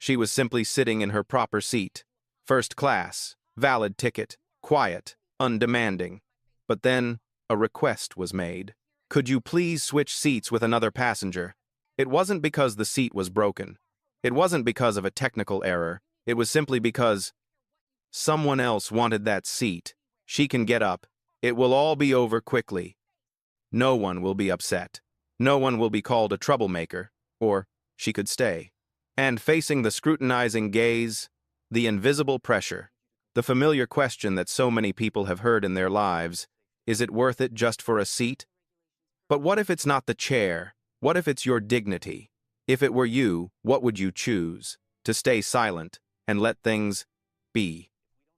She was simply sitting in her proper seat. First class, valid ticket, quiet, undemanding. But then, a request was made. Could you please switch seats with another passenger? It wasn't because the seat was broken. It wasn't because of a technical error. It was simply because someone else wanted that seat. She can get up. It will all be over quickly. No one will be upset. No one will be called a troublemaker. Or she could stay. And facing the scrutinizing gaze, the invisible pressure, the familiar question that so many people have heard in their lives, is it worth it just for a seat? But what if it's not the chair? What if it's your dignity? If it were you, what would you choose? To stay silent and let things be?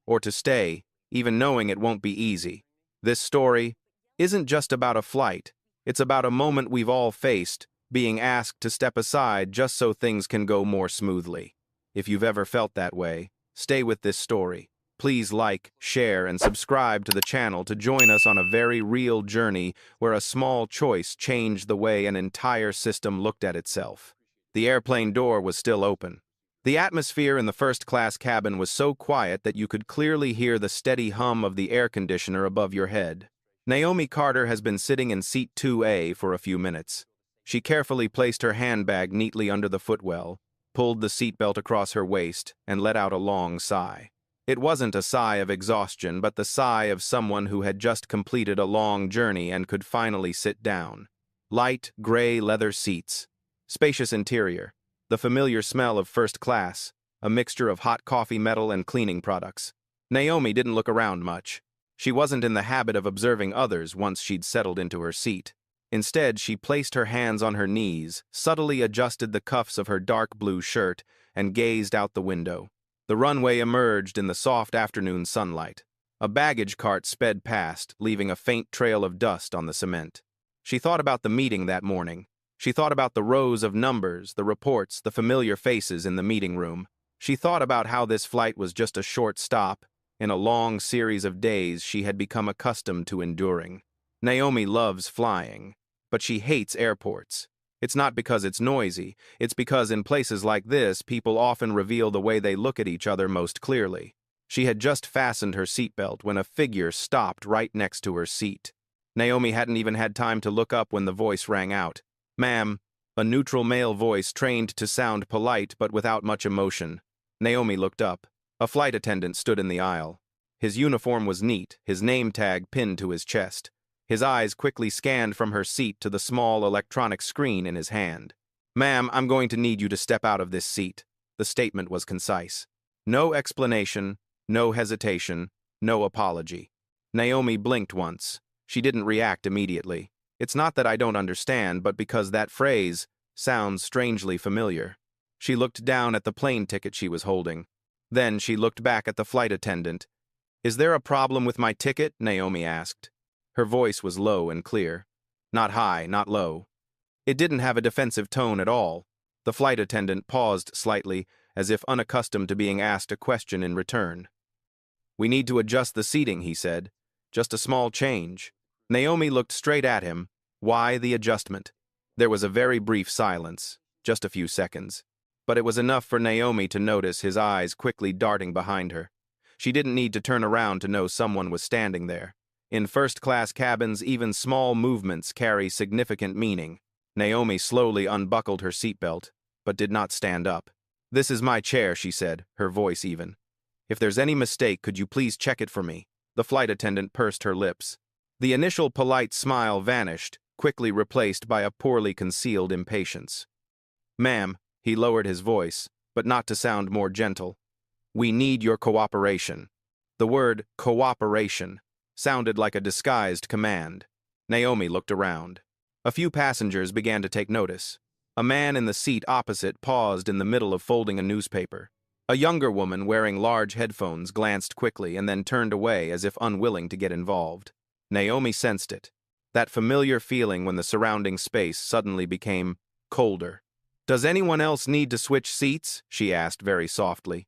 Or to stay, even knowing it won't be easy? This story isn't just about a flight. It's about a moment we've all faced, being asked to step aside just so things can go more smoothly. If you've ever felt that way, stay with this story. Please like, share, and subscribe to the channel to join us on a very real journey where a small choice changed the way an entire system looked at itself. The airplane door was still open. The atmosphere in the first-class cabin was so quiet that you could clearly hear the steady hum of the air conditioner above your head. Naomi Carter has been sitting in seat 2A for a few minutes. She carefully placed her handbag neatly under the footwell, pulled the seatbelt across her waist, and let out a long sigh. It wasn't a sigh of exhaustion, but the sigh of someone who had just completed a long journey and could finally sit down. Light, gray leather seats, spacious interior, the familiar smell of first class, a mixture of hot coffee metal and cleaning products. Naomi didn't look around much. She wasn't in the habit of observing others once she'd settled into her seat. Instead, she placed her hands on her knees, subtly adjusted the cuffs of her dark blue shirt, and gazed out the window. The runway emerged in the soft afternoon sunlight. A baggage cart sped past, leaving a faint trail of dust on the cement. She thought about the meeting that morning. She thought about the rows of numbers, the reports, the familiar faces in the meeting room. She thought about how this flight was just a short stop in a long series of days she had become accustomed to enduring. Naomi loves flying, but she hates airports. It's not because it's noisy, it's because in places like this, people often reveal the way they look at each other most clearly. She had just fastened her seatbelt when a figure stopped right next to her seat. Naomi hadn't even had time to look up when the voice rang out. "Ma'am," a neutral male voice trained to sound polite but without much emotion. Naomi looked up. A flight attendant stood in the aisle. His uniform was neat, his name tag pinned to his chest. His eyes quickly scanned from her seat to the small electronic screen in his hand. "Ma'am, I'm going to need you to step out of this seat." The statement was concise. No explanation, no hesitation, no apology. Naomi blinked once. She didn't react immediately. It's not that I don't understand, but because that phrase sounds strangely familiar. She looked down at the plane ticket she was holding. Then she looked back at the flight attendant. "Is there a problem with my ticket?" Naomi asked. Her voice was low and clear. Not high, not low. It didn't have a defensive tone at all. The flight attendant paused slightly, as if unaccustomed to being asked a question in return. "We need to adjust the seating," he said. "Just a small change." Naomi looked straight at him. Why the adjustment? There was a very brief silence, just a few seconds. But it was enough for Naomi to notice his eyes quickly darting behind her. She didn't need to turn around to know someone was standing there. In first-class cabins, even small movements carry significant meaning. Naomi slowly unbuckled her seatbelt, but did not stand up. "This is my chair," she said, her voice even. "If there's any mistake, could you please check it for me?" The flight attendant pursed her lips. The initial polite smile vanished, quickly replaced by a poorly concealed impatience. "Ma'am," he lowered his voice, but not to sound more gentle. "We need your cooperation." The word cooperation sounded like a disguised command. Naomi looked around. A few passengers began to take notice. A man in the seat opposite paused in the middle of folding a newspaper. A younger woman wearing large headphones glanced quickly and then turned away as if unwilling to get involved. Naomi sensed it. That familiar feeling when the surrounding space suddenly became colder. "Does anyone else need to switch seats?" she asked very softly.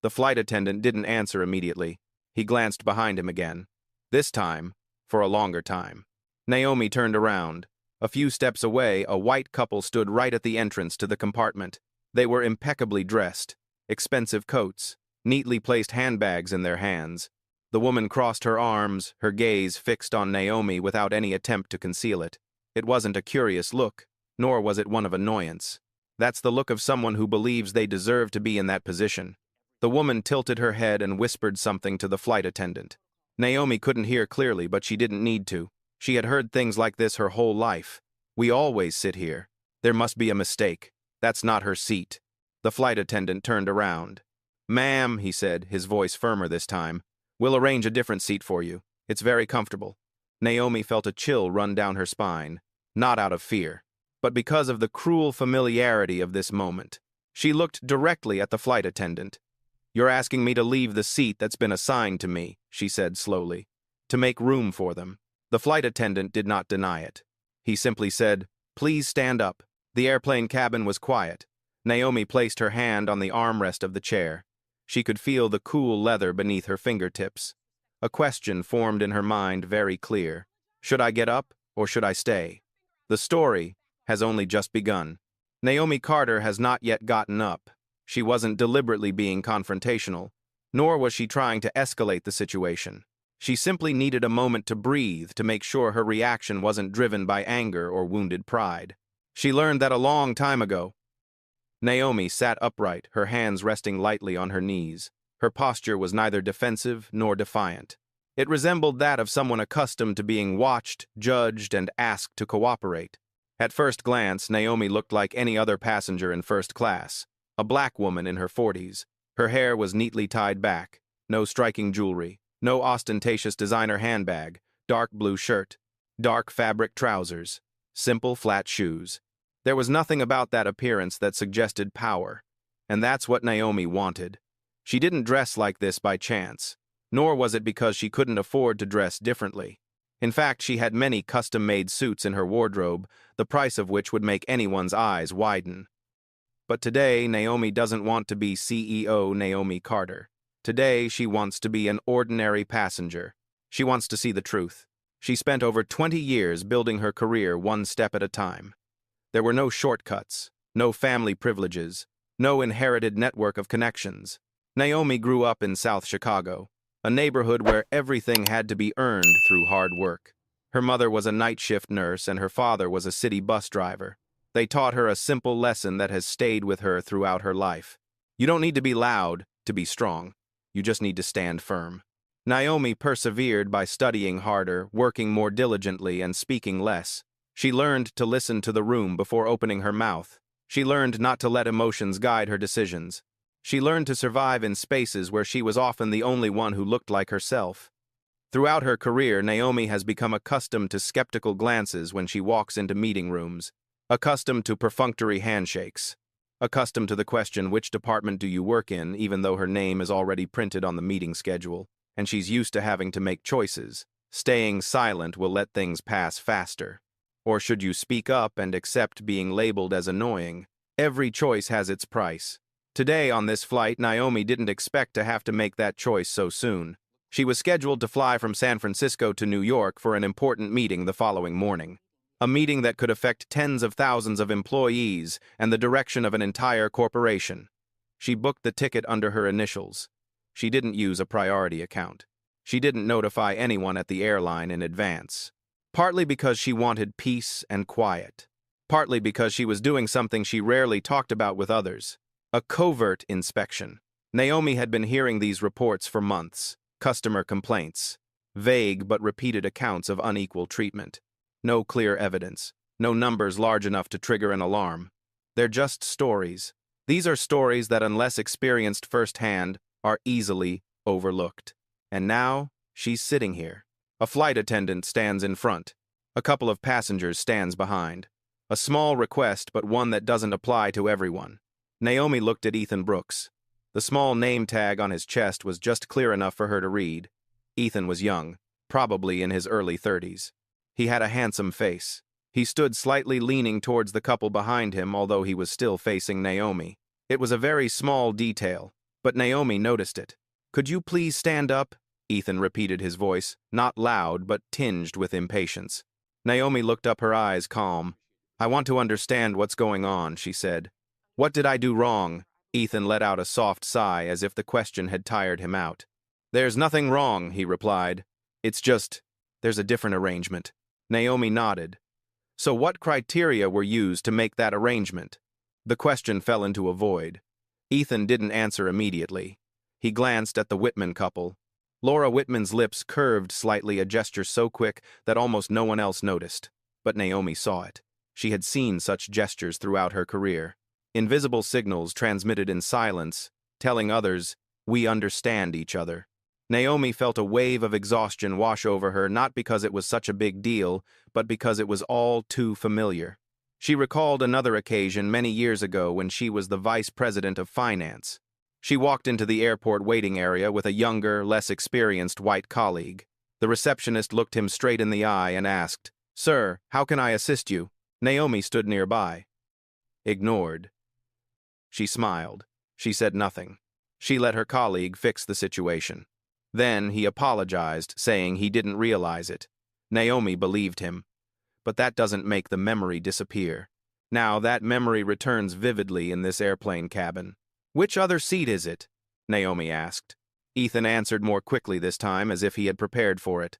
The flight attendant didn't answer immediately. He glanced behind him again. This time, for a longer time. Naomi turned around. A few steps away, a white couple stood right at the entrance to the compartment. They were impeccably dressed, expensive coats, neatly placed handbags in their hands. The woman crossed her arms, her gaze fixed on Naomi without any attempt to conceal it. It wasn't a curious look, nor was it one of annoyance. That's the look of someone who believes they deserve to be in that position. The woman tilted her head and whispered something to the flight attendant. Naomi couldn't hear clearly, but she didn't need to. She had heard things like this her whole life. "We always sit here. There must be a mistake. That's not her seat." The flight attendant turned around. "Ma'am," he said, his voice firmer this time, "we'll arrange a different seat for you. It's very comfortable." Naomi felt a chill run down her spine, not out of fear, but because of the cruel familiarity of this moment. She looked directly at the flight attendant. "You're asking me to leave the seat that's been assigned to me," she said slowly, "to make room for them." The flight attendant did not deny it. He simply said, "Please stand up." The airplane cabin was quiet. Naomi placed her hand on the armrest of the chair. She could feel the cool leather beneath her fingertips. A question formed in her mind very clear. Should I get up or should I stay? The story has only just begun. Naomi Carter has not yet gotten up. She wasn't deliberately being confrontational, nor was she trying to escalate the situation. She simply needed a moment to breathe to make sure her reaction wasn't driven by anger or wounded pride. She learned that a long time ago. Naomi sat upright, her hands resting lightly on her knees. Her posture was neither defensive nor defiant. It resembled that of someone accustomed to being watched, judged, and asked to cooperate. At first glance, Naomi looked like any other passenger in first class. A black woman in her 40s. Her hair was neatly tied back. No striking jewelry. No ostentatious designer handbag. Dark blue shirt. Dark fabric trousers. Simple flat shoes. There was nothing about that appearance that suggested power. And that's what Naomi wanted. She didn't dress like this by chance. Nor was it because she couldn't afford to dress differently. In fact, she had many custom-made suits in her wardrobe, the price of which would make anyone's eyes widen. But today, Naomi doesn't want to be CEO Naomi Carter. Today, she wants to be an ordinary passenger. She wants to see the truth. She spent over 20 years building her career one step at a time. There were no shortcuts, no family privileges, no inherited network of connections. Naomi grew up in South Chicago, a neighborhood where everything had to be earned through hard work. Her mother was a night shift nurse and her father was a city bus driver. They taught her a simple lesson that has stayed with her throughout her life. You don't need to be loud to be strong. You just need to stand firm. Naomi persevered by studying harder, working more diligently, and speaking less. She learned to listen to the room before opening her mouth. She learned not to let emotions guide her decisions. She learned to survive in spaces where she was often the only one who looked like herself. Throughout her career, Naomi has become accustomed to skeptical glances when she walks into meeting rooms, accustomed to perfunctory handshakes, accustomed to the question, "Which department do you work in?" even though her name is already printed on the meeting schedule, and she's used to having to make choices. Staying silent will let things pass faster. Or should you speak up and accept being labeled as annoying? Every choice has its price. Today on this flight, Naomi didn't expect to have to make that choice so soon. She was scheduled to fly from San Francisco to New York for an important meeting the following morning. A meeting that could affect tens of thousands of employees and the direction of an entire corporation. She booked the ticket under her initials. She didn't use a priority account. She didn't notify anyone at the airline in advance. Partly because she wanted peace and quiet. Partly because she was doing something she rarely talked about with others. A covert inspection. Naomi had been hearing these reports for months. Customer complaints. Vague but repeated accounts of unequal treatment. No clear evidence. No numbers large enough to trigger an alarm. They're just stories. These are stories that, unless experienced firsthand, are easily overlooked. And now, she's sitting here. A flight attendant stands in front. A couple of passengers stands behind. A small request, but one that doesn't apply to everyone. Naomi looked at Ethan Brooks. The small name tag on his chest was just clear enough for her to read. Ethan was young, probably in his early 30s. He had a handsome face. He stood slightly leaning towards the couple behind him, although he was still facing Naomi. It was a very small detail, but Naomi noticed it. "Could you please stand up?" Ethan repeated his voice, not loud but tinged with impatience. Naomi looked up, her eyes calm. "I want to understand what's going on," she said. What did I do wrong? Ethan let out a soft sigh as if the question had tired him out. There's nothing wrong, he replied. It's just, there's a different arrangement. Naomi nodded. So what criteria were used to make that arrangement? The question fell into a void. Ethan didn't answer immediately. He glanced at the Whitman couple. Laura Whitman's lips curved slightly, a gesture so quick that almost no one else noticed. But Naomi saw it. She had seen such gestures throughout her career. Invisible signals transmitted in silence, telling others, we understand each other. Naomi felt a wave of exhaustion wash over her, not because it was such a big deal, but because it was all too familiar. She recalled another occasion many years ago when she was the vice president of finance. She walked into the airport waiting area with a younger, less experienced white colleague. The receptionist looked him straight in the eye and asked, "Sir, how can I assist you?" Naomi stood nearby. Ignored. She smiled. She said nothing. She let her colleague fix the situation. Then he apologized, saying he didn't realize it. Naomi believed him. But that doesn't make the memory disappear. Now that memory returns vividly in this airplane cabin. Which other seat is it? Naomi asked. Ethan answered more quickly this time, as if he had prepared for it.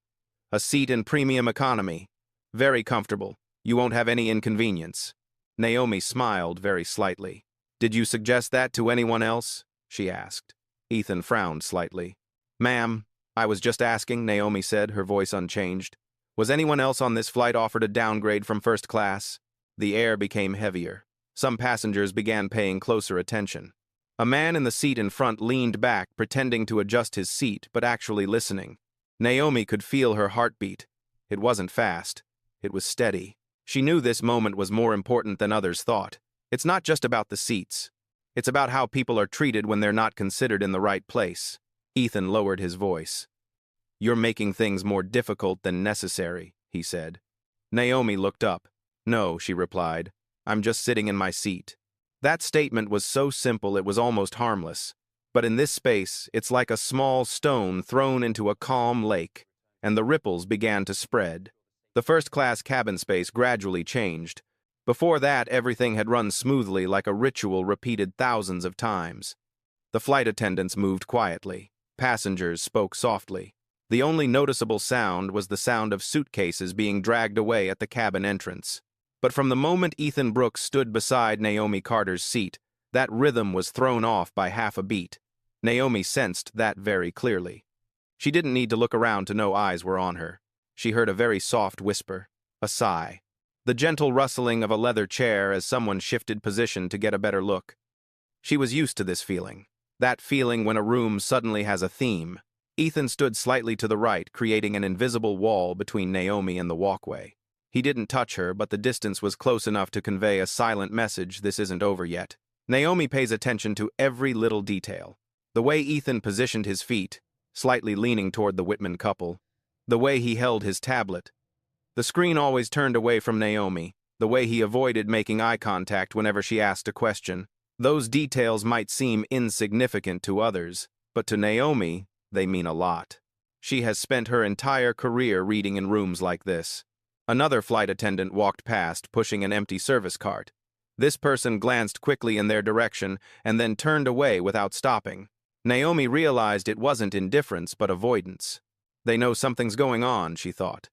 A seat in premium economy. Very comfortable. You won't have any inconvenience. Naomi smiled very slightly. Did you suggest that to anyone else? She asked. Ethan frowned slightly. Ma'am, I was just asking, Naomi said, her voice unchanged. Was anyone else on this flight offered a downgrade from first class? The air became heavier. Some passengers began paying closer attention. A man in the seat in front leaned back, pretending to adjust his seat, but actually listening. Naomi could feel her heartbeat. It wasn't fast. It was steady. She knew this moment was more important than others thought. It's not just about the seats. It's about how people are treated when they're not considered in the right place. Ethan lowered his voice. You're making things more difficult than necessary, he said. Naomi looked up. No, she replied. I'm just sitting in my seat. That statement was so simple it was almost harmless. But in this space, it's like a small stone thrown into a calm lake, and the ripples began to spread. The first-class cabin space gradually changed. Before that, everything had run smoothly, like a ritual repeated thousands of times. The flight attendants moved quietly. Passengers spoke softly. The only noticeable sound was the sound of suitcases being dragged away at the cabin entrance. But from the moment Ethan Brooks stood beside Naomi Carter's seat, that rhythm was thrown off by half a beat. Naomi sensed that very clearly. She didn't need to look around to know eyes were on her. She heard a very soft whisper, a sigh, the gentle rustling of a leather chair as someone shifted position to get a better look. She was used to this feeling. That feeling when a room suddenly has a theme. Ethan stood slightly to the right, creating an invisible wall between Naomi and the walkway. He didn't touch her, but the distance was close enough to convey a silent message: this isn't over yet. Naomi pays attention to every little detail. The way Ethan positioned his feet, slightly leaning toward the Whitman couple. The way he held his tablet. The screen always turned away from Naomi. The way he avoided making eye contact whenever she asked a question. Those details might seem insignificant to others, but to Naomi, they mean a lot. She has spent her entire career reading in rooms like this. Another flight attendant walked past, pushing an empty service cart. This person glanced quickly in their direction and then turned away without stopping. Naomi realized it wasn't indifference but avoidance. They know something's going on, she thought.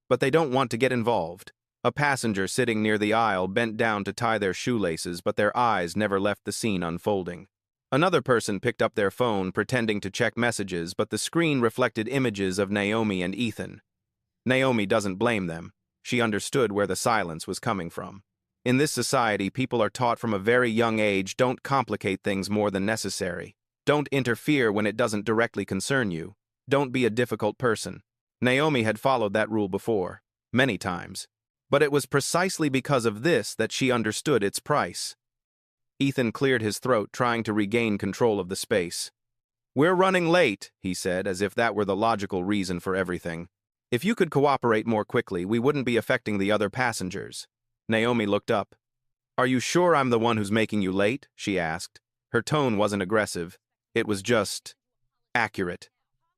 But they don't want to get involved. A passenger sitting near the aisle bent down to tie their shoelaces, but their eyes never left the scene unfolding. Another person picked up their phone, pretending to check messages, but the screen reflected images of Naomi and Ethan. Naomi doesn't blame them. She understood where the silence was coming from. In this society, people are taught from a very young age, don't complicate things more than necessary. Don't interfere when it doesn't directly concern you. Don't be a difficult person. Naomi had followed that rule before, many times. But it was precisely because of this that she understood its price. Ethan cleared his throat, trying to regain control of the space. We're running late, he said, as if that were the logical reason for everything. If you could cooperate more quickly, we wouldn't be affecting the other passengers. Naomi looked up. Are you sure I'm the one who's making you late? She asked. Her tone wasn't aggressive. It was just accurate.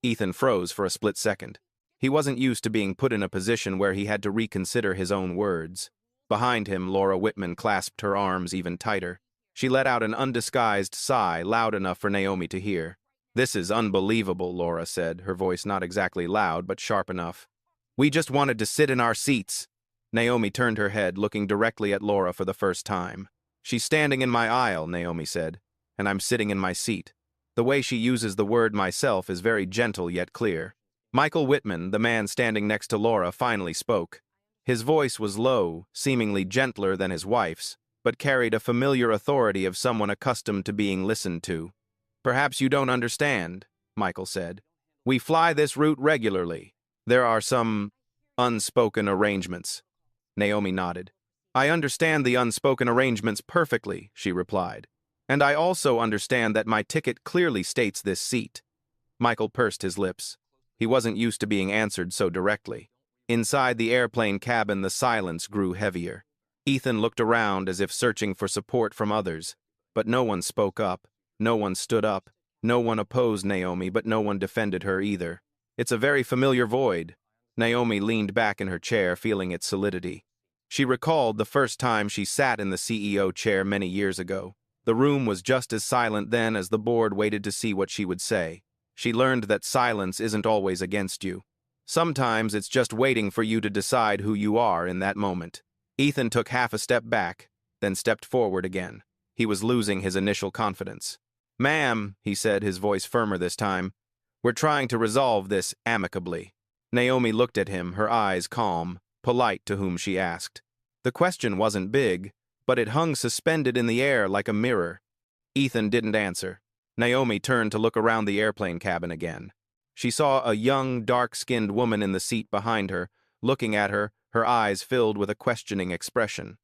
Ethan froze for a split second. He wasn't used to being put in a position where he had to reconsider his own words. Behind him, Laura Whitman clasped her arms even tighter. She let out an undisguised sigh, loud enough for Naomi to hear. "This is unbelievable," Laura said, her voice not exactly loud, but sharp enough. "We just wanted to sit in our seats." Naomi turned her head, looking directly at Laura for the first time. "She's standing in my aisle," Naomi said, "and I'm sitting in my seat." The way she uses the word myself is very gentle yet clear. Michael Whitman, the man standing next to Laura, finally spoke. His voice was low, seemingly gentler than his wife's, but carried a familiar authority of someone accustomed to being listened to. "Perhaps you don't understand," Michael said. "We fly this route regularly. There are some unspoken arrangements." Naomi nodded. "I understand the unspoken arrangements perfectly," she replied. "And I also understand that my ticket clearly states this seat." Michael pursed his lips. He wasn't used to being answered so directly. Inside the airplane cabin, the silence grew heavier. Ethan looked around as if searching for support from others, but no one spoke up, no one stood up, no one opposed Naomi, but no one defended her either. "It's a very familiar void." Naomi leaned back in her chair, feeling its solidity. She recalled the first time she sat in the CEO chair many years ago. The room was just as silent then as the board waited to see what she would say. She learned that silence isn't always against you. Sometimes it's just waiting for you to decide who you are in that moment. Ethan took half a step back, then stepped forward again. He was losing his initial confidence. "Ma'am," he said, his voice firmer this time, "we're trying to resolve this amicably." Naomi looked at him, her eyes calm, polite to whom she asked. The question wasn't big, but it hung suspended in the air like a mirror. Ethan didn't answer. Naomi turned to look around the airplane cabin again. She saw a young, dark-skinned woman in the seat behind her, looking at her, her eyes filled with a questioning expression.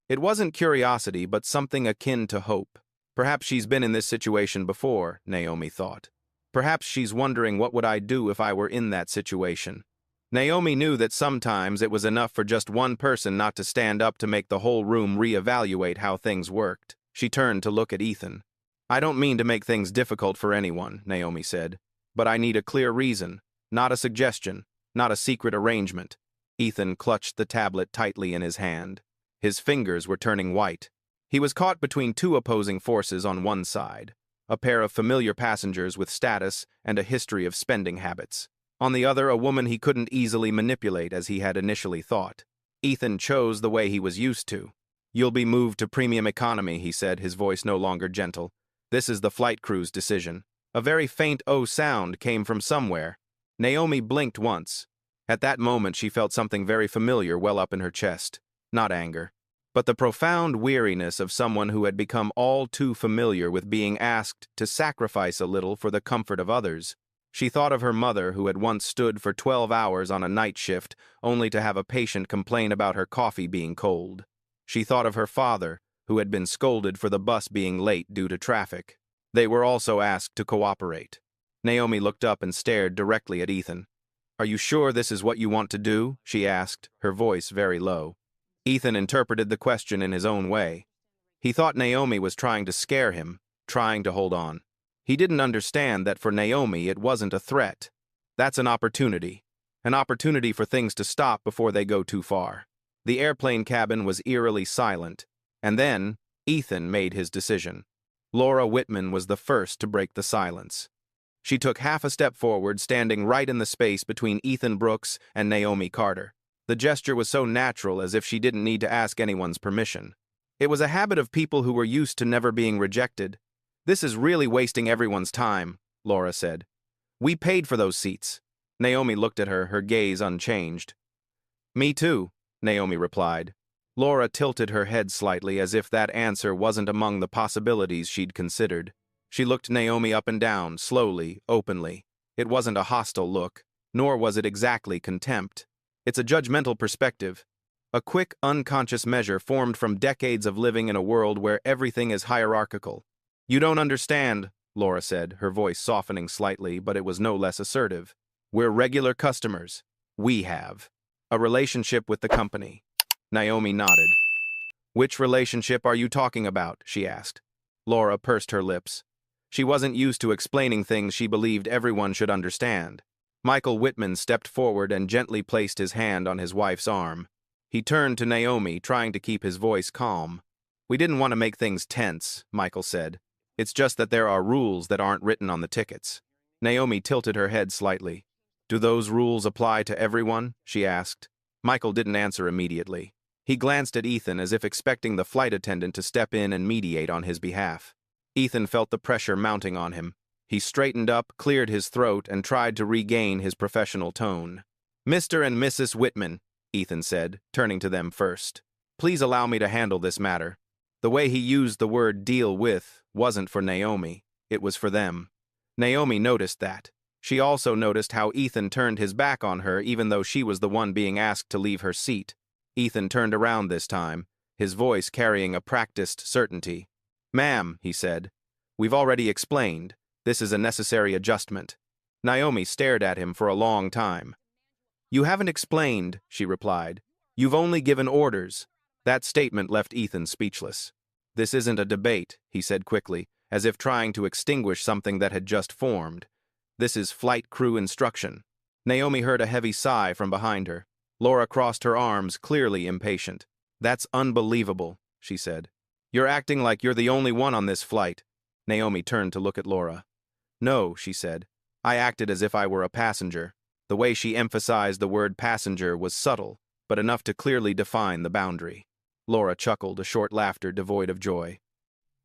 It wasn't curiosity, but something akin to hope. Perhaps she's been in this situation before, Naomi thought. Perhaps she's wondering what would I do if I were in that situation. Naomi knew that sometimes it was enough for just one person not to stand up to make the whole room reevaluate how things worked. She turned to look at Ethan. "I don't mean to make things difficult for anyone," Naomi said, "but I need a clear reason, not a suggestion, not a secret arrangement." Ethan clutched the tablet tightly in his hand. His fingers were turning white. He was caught between two opposing forces on one side, a pair of familiar passengers with status and a history of spending habits. On the other, a woman he couldn't easily manipulate as he had initially thought. Ethan chose the way he was used to. "You'll be moved to premium economy," he said, his voice no longer gentle. "This is the flight crew's decision." A very faint "oh" sound came from somewhere. Naomi blinked once. At that moment she felt something very familiar well up in her chest. Not anger, but the profound weariness of someone who had become all too familiar with being asked to sacrifice a little for the comfort of others. She thought of her mother, who had once stood for 12 hours on a night shift, only to have a patient complain about her coffee being cold. She thought of her father, who had been scolded for the bus being late due to traffic. They were also asked to cooperate. Naomi looked up and stared directly at Ethan. "Are you sure this is what you want to do?" she asked, her voice very low. Ethan interpreted the question in his own way. He thought Naomi was trying to scare him, trying to hold on. He didn't understand that for Naomi it wasn't a threat. That's an opportunity for things to stop before they go too far. The airplane cabin was eerily silent, and then Ethan made his decision. Laura Whitman was the first to break the silence. She took half a step forward, standing right in the space between Ethan Brooks and Naomi Carter. The gesture was so natural, as if she didn't need to ask anyone's permission. It was a habit of people who were used to never being rejected. "This is really wasting everyone's time," Laura said. "We paid for those seats." Naomi looked at her, her gaze unchanged. "Me too," Naomi replied. Laura tilted her head slightly, as if that answer wasn't among the possibilities she'd considered. She looked Naomi up and down, slowly, openly. It wasn't a hostile look, nor was it exactly contempt. It's a judgmental perspective. A quick, unconscious measure formed from decades of living in a world where everything is hierarchical. "You don't understand," Laura said, her voice softening slightly, but it was no less assertive. "We're regular customers. We have a relationship with the company." Naomi nodded. "Which relationship are you talking about?" she asked. Laura pursed her lips. She wasn't used to explaining things she believed everyone should understand. Michael Whitman stepped forward and gently placed his hand on his wife's arm. He turned to Naomi, trying to keep his voice calm. We didn't want to make things tense, Michael said. It's just that there are rules that aren't written on the tickets. Naomi tilted her head slightly. Do those rules apply to everyone? She asked. Michael didn't answer immediately. He glanced at Ethan as if expecting the flight attendant to step in and mediate on his behalf. Ethan felt the pressure mounting on him. He straightened up, cleared his throat, and tried to regain his professional tone. Mr. and Mrs. Whitman, Ethan said, turning to them first. Please allow me to handle this matter. The way he used the word deal with wasn't for Naomi, it was for them. Naomi noticed that. She also noticed how Ethan turned his back on her even though she was the one being asked to leave her seat. Ethan turned around this time, his voice carrying a practiced certainty. Ma'am, he said, we've already explained. This is a necessary adjustment. Naomi stared at him for a long time. You haven't explained, she replied. You've only given orders. That statement left Ethan speechless. This isn't a debate, he said quickly, as if trying to extinguish something that had just formed. This is flight crew instruction. Naomi heard a heavy sigh from behind her. Laura crossed her arms, clearly impatient. That's unbelievable, she said. You're acting like you're the only one on this flight. Naomi turned to look at Laura. No, she said. I acted as if I were a passenger. The way she emphasized the word passenger was subtle, but enough to clearly define the boundary. Laura chuckled, a short laughter devoid of joy.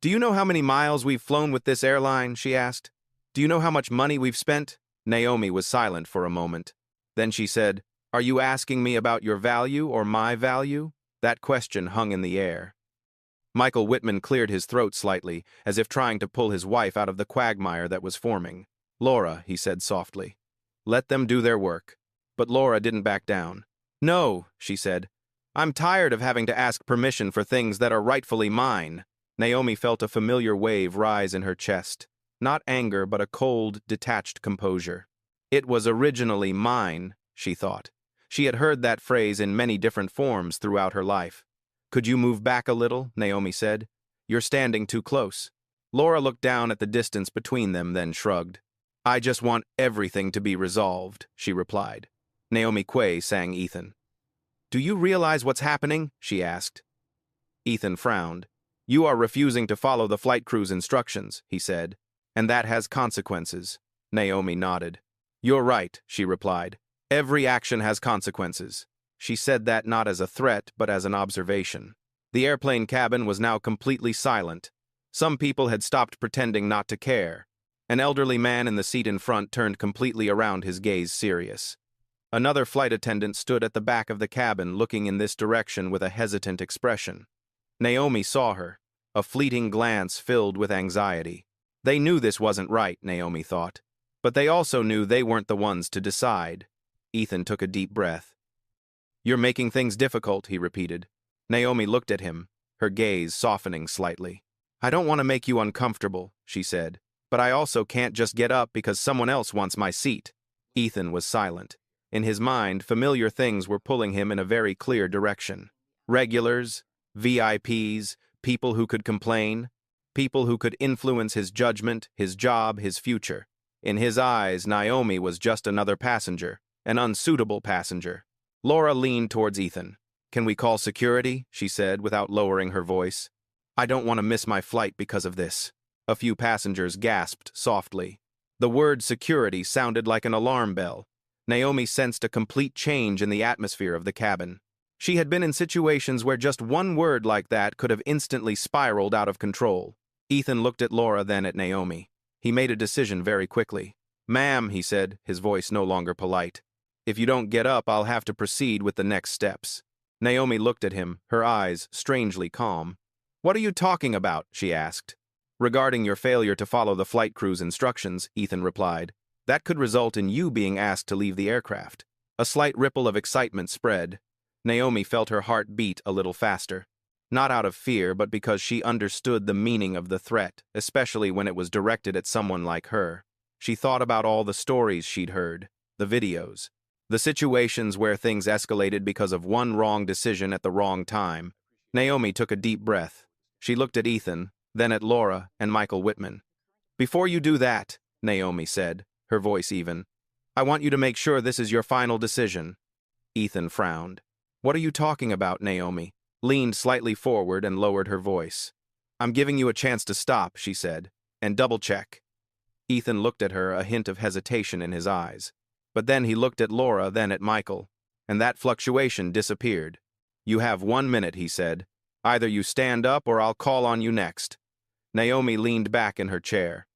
Do you know how many miles we've flown with this airline? She asked. Do you know how much money we've spent? Naomi was silent for a moment. Then she said, Are you asking me about your value or my value? That question hung in the air. Michael Whitman cleared his throat slightly, as if trying to pull his wife out of the quagmire that was forming. Laura, he said softly. Let them do their work. But Laura didn't back down. No, she said. I'm tired of having to ask permission for things that are rightfully mine. Naomi felt a familiar wave rise in her chest. Not anger, but a cold, detached composure. It was originally mine, she thought. She had heard that phrase in many different forms throughout her life. Could you move back a little? Naomi said. You're standing too close. Laura looked down at the distance between them, then shrugged. I just want everything to be resolved, she replied. Naomi Quay sang Ethan. Do you realize what's happening? She asked. Ethan frowned. You are refusing to follow the flight crew's instructions, he said. And that has consequences. Naomi nodded. You're right, she replied. Every action has consequences. She said that not as a threat, but as an observation. The airplane cabin was now completely silent. Some people had stopped pretending not to care. An elderly man in the seat in front turned completely around, his gaze serious. Another flight attendant stood at the back of the cabin, looking in this direction with a hesitant expression. Naomi saw her, a fleeting glance filled with anxiety. They knew this wasn't right, Naomi thought. But they also knew they weren't the ones to decide. Ethan took a deep breath. You're making things difficult, he repeated. Naomi looked at him, her gaze softening slightly. I don't want to make you uncomfortable, she said, but I also can't just get up because someone else wants my seat. Ethan was silent. In his mind, familiar things were pulling him in a very clear direction. Regulars, VIPs, people who could complain, people who could influence his judgment, his job, his future. In his eyes, Naomi was just another passenger, an unsuitable passenger. Laura leaned towards Ethan. Can we call security? She said without lowering her voice. I don't want to miss my flight because of this. A few passengers gasped softly. The word security sounded like an alarm bell. Naomi sensed a complete change in the atmosphere of the cabin. She had been in situations where just one word like that could have instantly spiraled out of control. Ethan looked at Laura, then at Naomi. He made a decision very quickly. Ma'am, he said, his voice no longer polite. If you don't get up, I'll have to proceed with the next steps. Naomi looked at him, her eyes strangely calm. What are you talking about? She asked. Regarding your failure to follow the flight crew's instructions, Ethan replied. That could result in you being asked to leave the aircraft. A slight ripple of excitement spread. Naomi felt her heart beat a little faster. Not out of fear, but because she understood the meaning of the threat, especially when it was directed at someone like her. She thought about all the stories she'd heard, the videos, the situations where things escalated because of one wrong decision at the wrong time. Naomi took a deep breath. She looked at Ethan, then at Laura and Michael Whitman. Before you do that, Naomi said, her voice even, I want you to make sure this is your final decision. Ethan frowned. What are you talking about, Naomi? leaned slightly forward and lowered her voice. "I'm giving you a chance to stop," she said, "and double-check." Ethan looked at her, a hint of hesitation in his eyes. But then he looked at Laura, then at Michael, and that fluctuation disappeared. "You have 1 minute," he said. "Either you stand up or I'll call on you next." Naomi leaned back in her chair.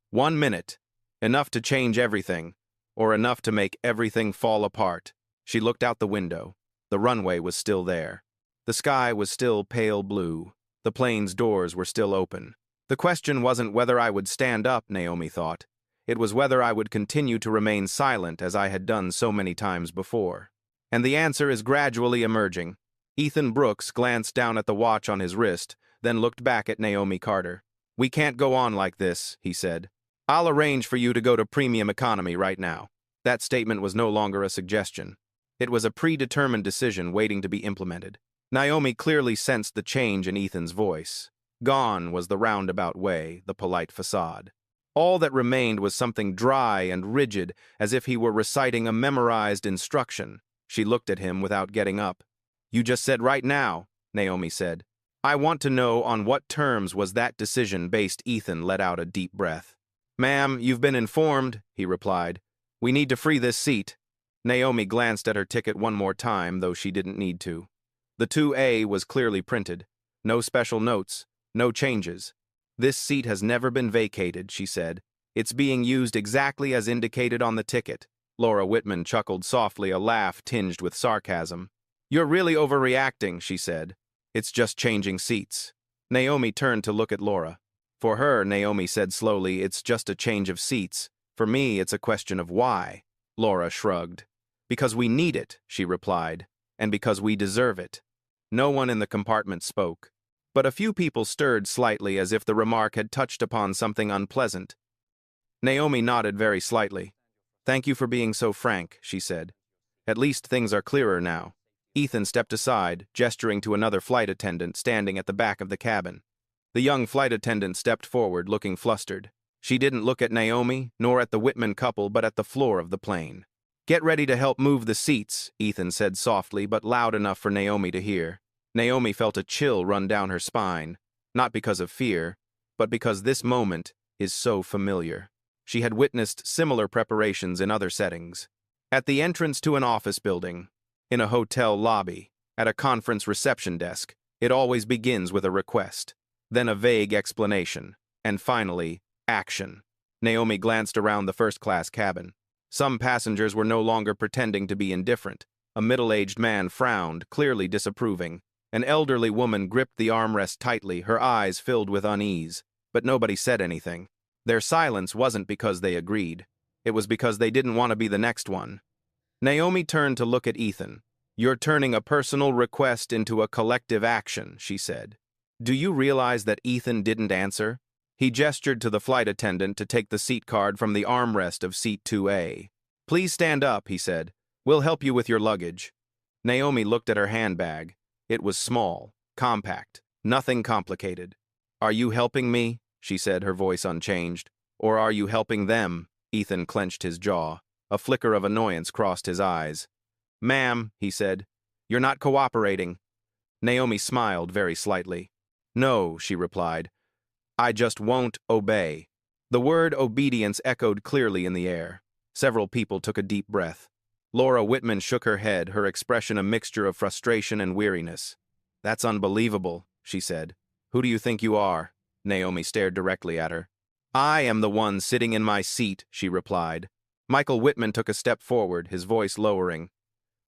1 minute. Enough to change everything, or enough to make everything fall apart. She looked out the window. The runway was still there. The sky was still pale blue. The plane's doors were still open. The question wasn't whether I would stand up, Naomi thought. It was whether I would continue to remain silent as I had done so many times before. And the answer is gradually emerging. Ethan Brooks glanced down at the watch on his wrist, then looked back at Naomi Carter. "We can't go on like this," he said. "I'll arrange for you to go to premium economy right now." That statement was no longer a suggestion. It was a predetermined decision waiting to be implemented. Naomi clearly sensed the change in Ethan's voice. Gone was the roundabout way, the polite facade. All that remained was something dry and rigid, as if he were reciting a memorized instruction. She looked at him without getting up. "You just said right now," Naomi said. "I want to know on what terms was that decision based." Ethan let out a deep breath. "Ma'am, you've been informed," he replied. "We need to free this seat." Naomi glanced at her ticket one more time, though she didn't need to. The 2A was clearly printed. No special notes, no changes. "This seat has never been vacated," she said. "It's being used exactly as indicated on the ticket." Laura Whitman chuckled softly, a laugh tinged with sarcasm. "You're really overreacting," she said. "It's just changing seats." Naomi turned to look at Laura. "For her," Naomi said slowly, "it's just a change of seats. For me, it's a question of why." Laura shrugged. "Because we need it," she replied, "and because we deserve it." No one in the compartment spoke, but a few people stirred slightly as if the remark had touched upon something unpleasant. Naomi nodded very slightly. "Thank you for being so frank," she said. "At least things are clearer now." Ethan stepped aside, gesturing to another flight attendant standing at the back of the cabin. The young flight attendant stepped forward, looking flustered. She didn't look at Naomi, nor at the Whitman couple, but at the floor of the plane. "Get ready to help move the seats," Ethan said softly, but loud enough for Naomi to hear. Naomi felt a chill run down her spine, not because of fear, but because this moment is so familiar. She had witnessed similar preparations in other settings. At the entrance to an office building, in a hotel lobby, at a conference reception desk, it always begins with a request, then a vague explanation, and finally, action. Naomi glanced around the first-class cabin. Some passengers were no longer pretending to be indifferent. A middle-aged man frowned, clearly disapproving. An elderly woman gripped the armrest tightly, her eyes filled with unease, but nobody said anything. Their silence wasn't because they agreed. It was because they didn't want to be the next one. Naomi turned to look at Ethan. "You're turning a personal request into a collective action," she said. "Do you realize that?" Ethan didn't answer. He gestured to the flight attendant to take the seat card from the armrest of seat 2A. "Please stand up," he said. "We'll help you with your luggage." Naomi looked at her handbag. It was small, compact, nothing complicated. "Are you helping me?" she said, her voice unchanged. "Or are you helping them?" Ethan clenched his jaw. A flicker of annoyance crossed his eyes. "Ma'am," he said, "you're not cooperating." Naomi smiled very slightly. "No," she replied. "I just won't obey." The word obedience echoed clearly in the air. Several people took a deep breath. Laura Whitman shook her head, her expression a mixture of frustration and weariness. "That's unbelievable," she said. "Who do you think you are?" Naomi stared directly at her. "I am the one sitting in my seat," she replied. Michael Whitman took a step forward, his voice lowering.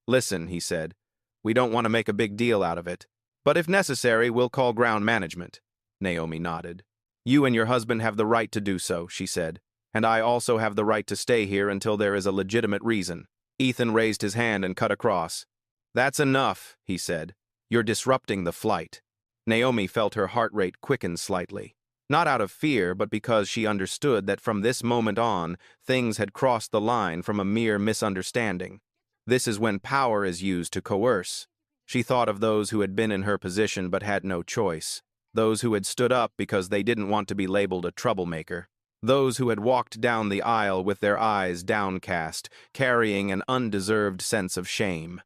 "Listen," he said, "we don't want to make a big deal out of it. But if necessary, we'll call ground management." Naomi nodded. "You and your husband have the right to do so," she said. "And I also have the right to stay here until there is a legitimate reason." Ethan raised his hand and cut across. "That's enough," he said. "You're disrupting the flight." Naomi felt her heart rate quicken slightly. Not out of fear, but because she understood that from this moment on, things had crossed the line from a mere misunderstanding. This is when power is used to coerce. She thought of those who had been in her position but had no choice. Those who had stood up because they didn't want to be labeled a troublemaker. Those who had walked down the aisle with their eyes downcast, carrying an undeserved sense of shame.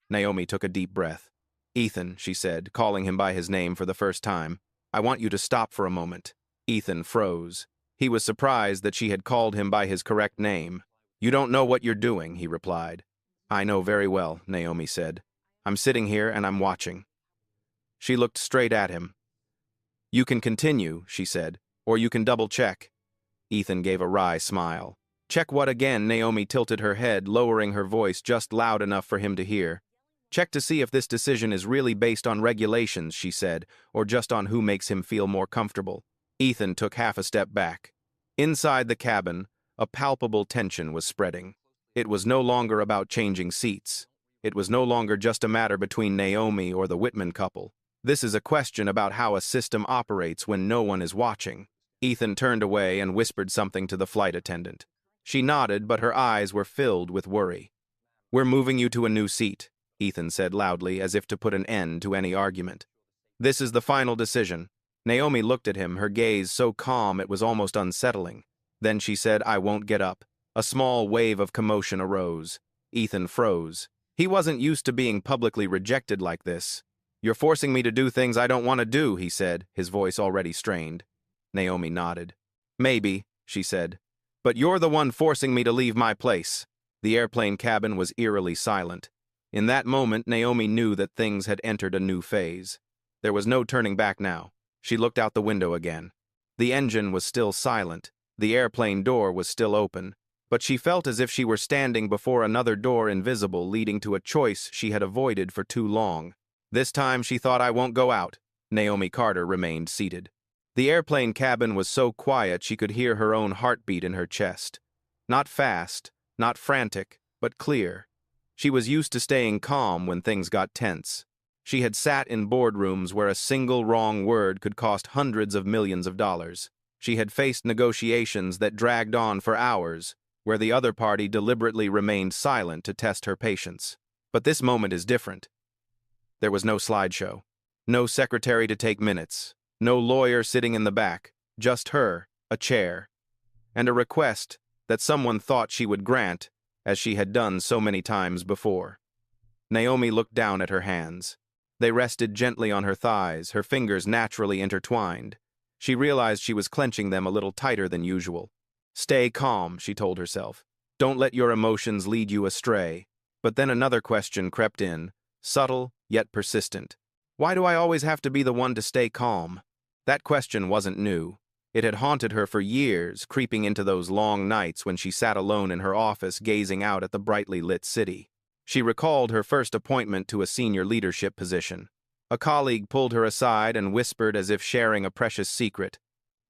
Naomi took a deep breath. Ethan, she said, calling him by his name for the first time, I want you to stop for a moment. Ethan froze. He was surprised that she had called him by his correct name. You don't know what you're doing, he replied. I know very well, Naomi said. I'm sitting here and I'm watching. She looked straight at him. You can continue, she said, or you can double-check. Ethan gave a wry smile. Check what again? Naomi tilted her head, lowering her voice just loud enough for him to hear. Check to see if this decision is really based on regulations, she said, or just on who makes him feel more comfortable. Ethan took half a step back. Inside the cabin, a palpable tension was spreading. It was no longer about changing seats. It was no longer just a matter between Naomi or the Whitman couple. This is a question about how a system operates when no one is watching. Ethan turned away and whispered something to the flight attendant. She nodded, but her eyes were filled with worry. We're moving you to a new seat, Ethan said loudly, as if to put an end to any argument. This is the final decision. Naomi looked at him, her gaze so calm it was almost unsettling. Then she said, I won't get up. A small wave of commotion arose. Ethan froze. He wasn't used to being publicly rejected like this. You're forcing me to do things I don't want to do, he said, his voice already strained. Naomi nodded. Maybe, she said. But you're the one forcing me to leave my place. The airplane cabin was eerily silent. In that moment, Naomi knew that things had entered a new phase. There was no turning back now. She looked out the window again. The engine was still silent. The airplane door was still open. But she felt as if she were standing before another door invisible, leading to a choice she had avoided for too long. This time she thought, I won't go out. Naomi Carter remained seated. The airplane cabin was so quiet she could hear her own heartbeat in her chest. Not fast, not frantic, but clear. She was used to staying calm when things got tense. She had sat in boardrooms where a single wrong word could cost hundreds of millions of dollars. She had faced negotiations that dragged on for hours, where the other party deliberately remained silent to test her patience. But this moment is different. There was no slideshow, no secretary to take minutes, no lawyer sitting in the back, just her, a chair, and a request that someone thought she would grant, as she had done so many times before. Naomi looked down at her hands. They rested gently on her thighs, her fingers naturally intertwined. She realized she was clenching them a little tighter than usual. Stay calm, she told herself. Don't let your emotions lead you astray. But then another question crept in, subtle yet persistent. Why do I always have to be the one to stay calm? That question wasn't new. It had haunted her for years, creeping into those long nights when she sat alone in her office gazing out at the brightly lit city. She recalled her first appointment to a senior leadership position. A colleague pulled her aside and whispered as if sharing a precious secret.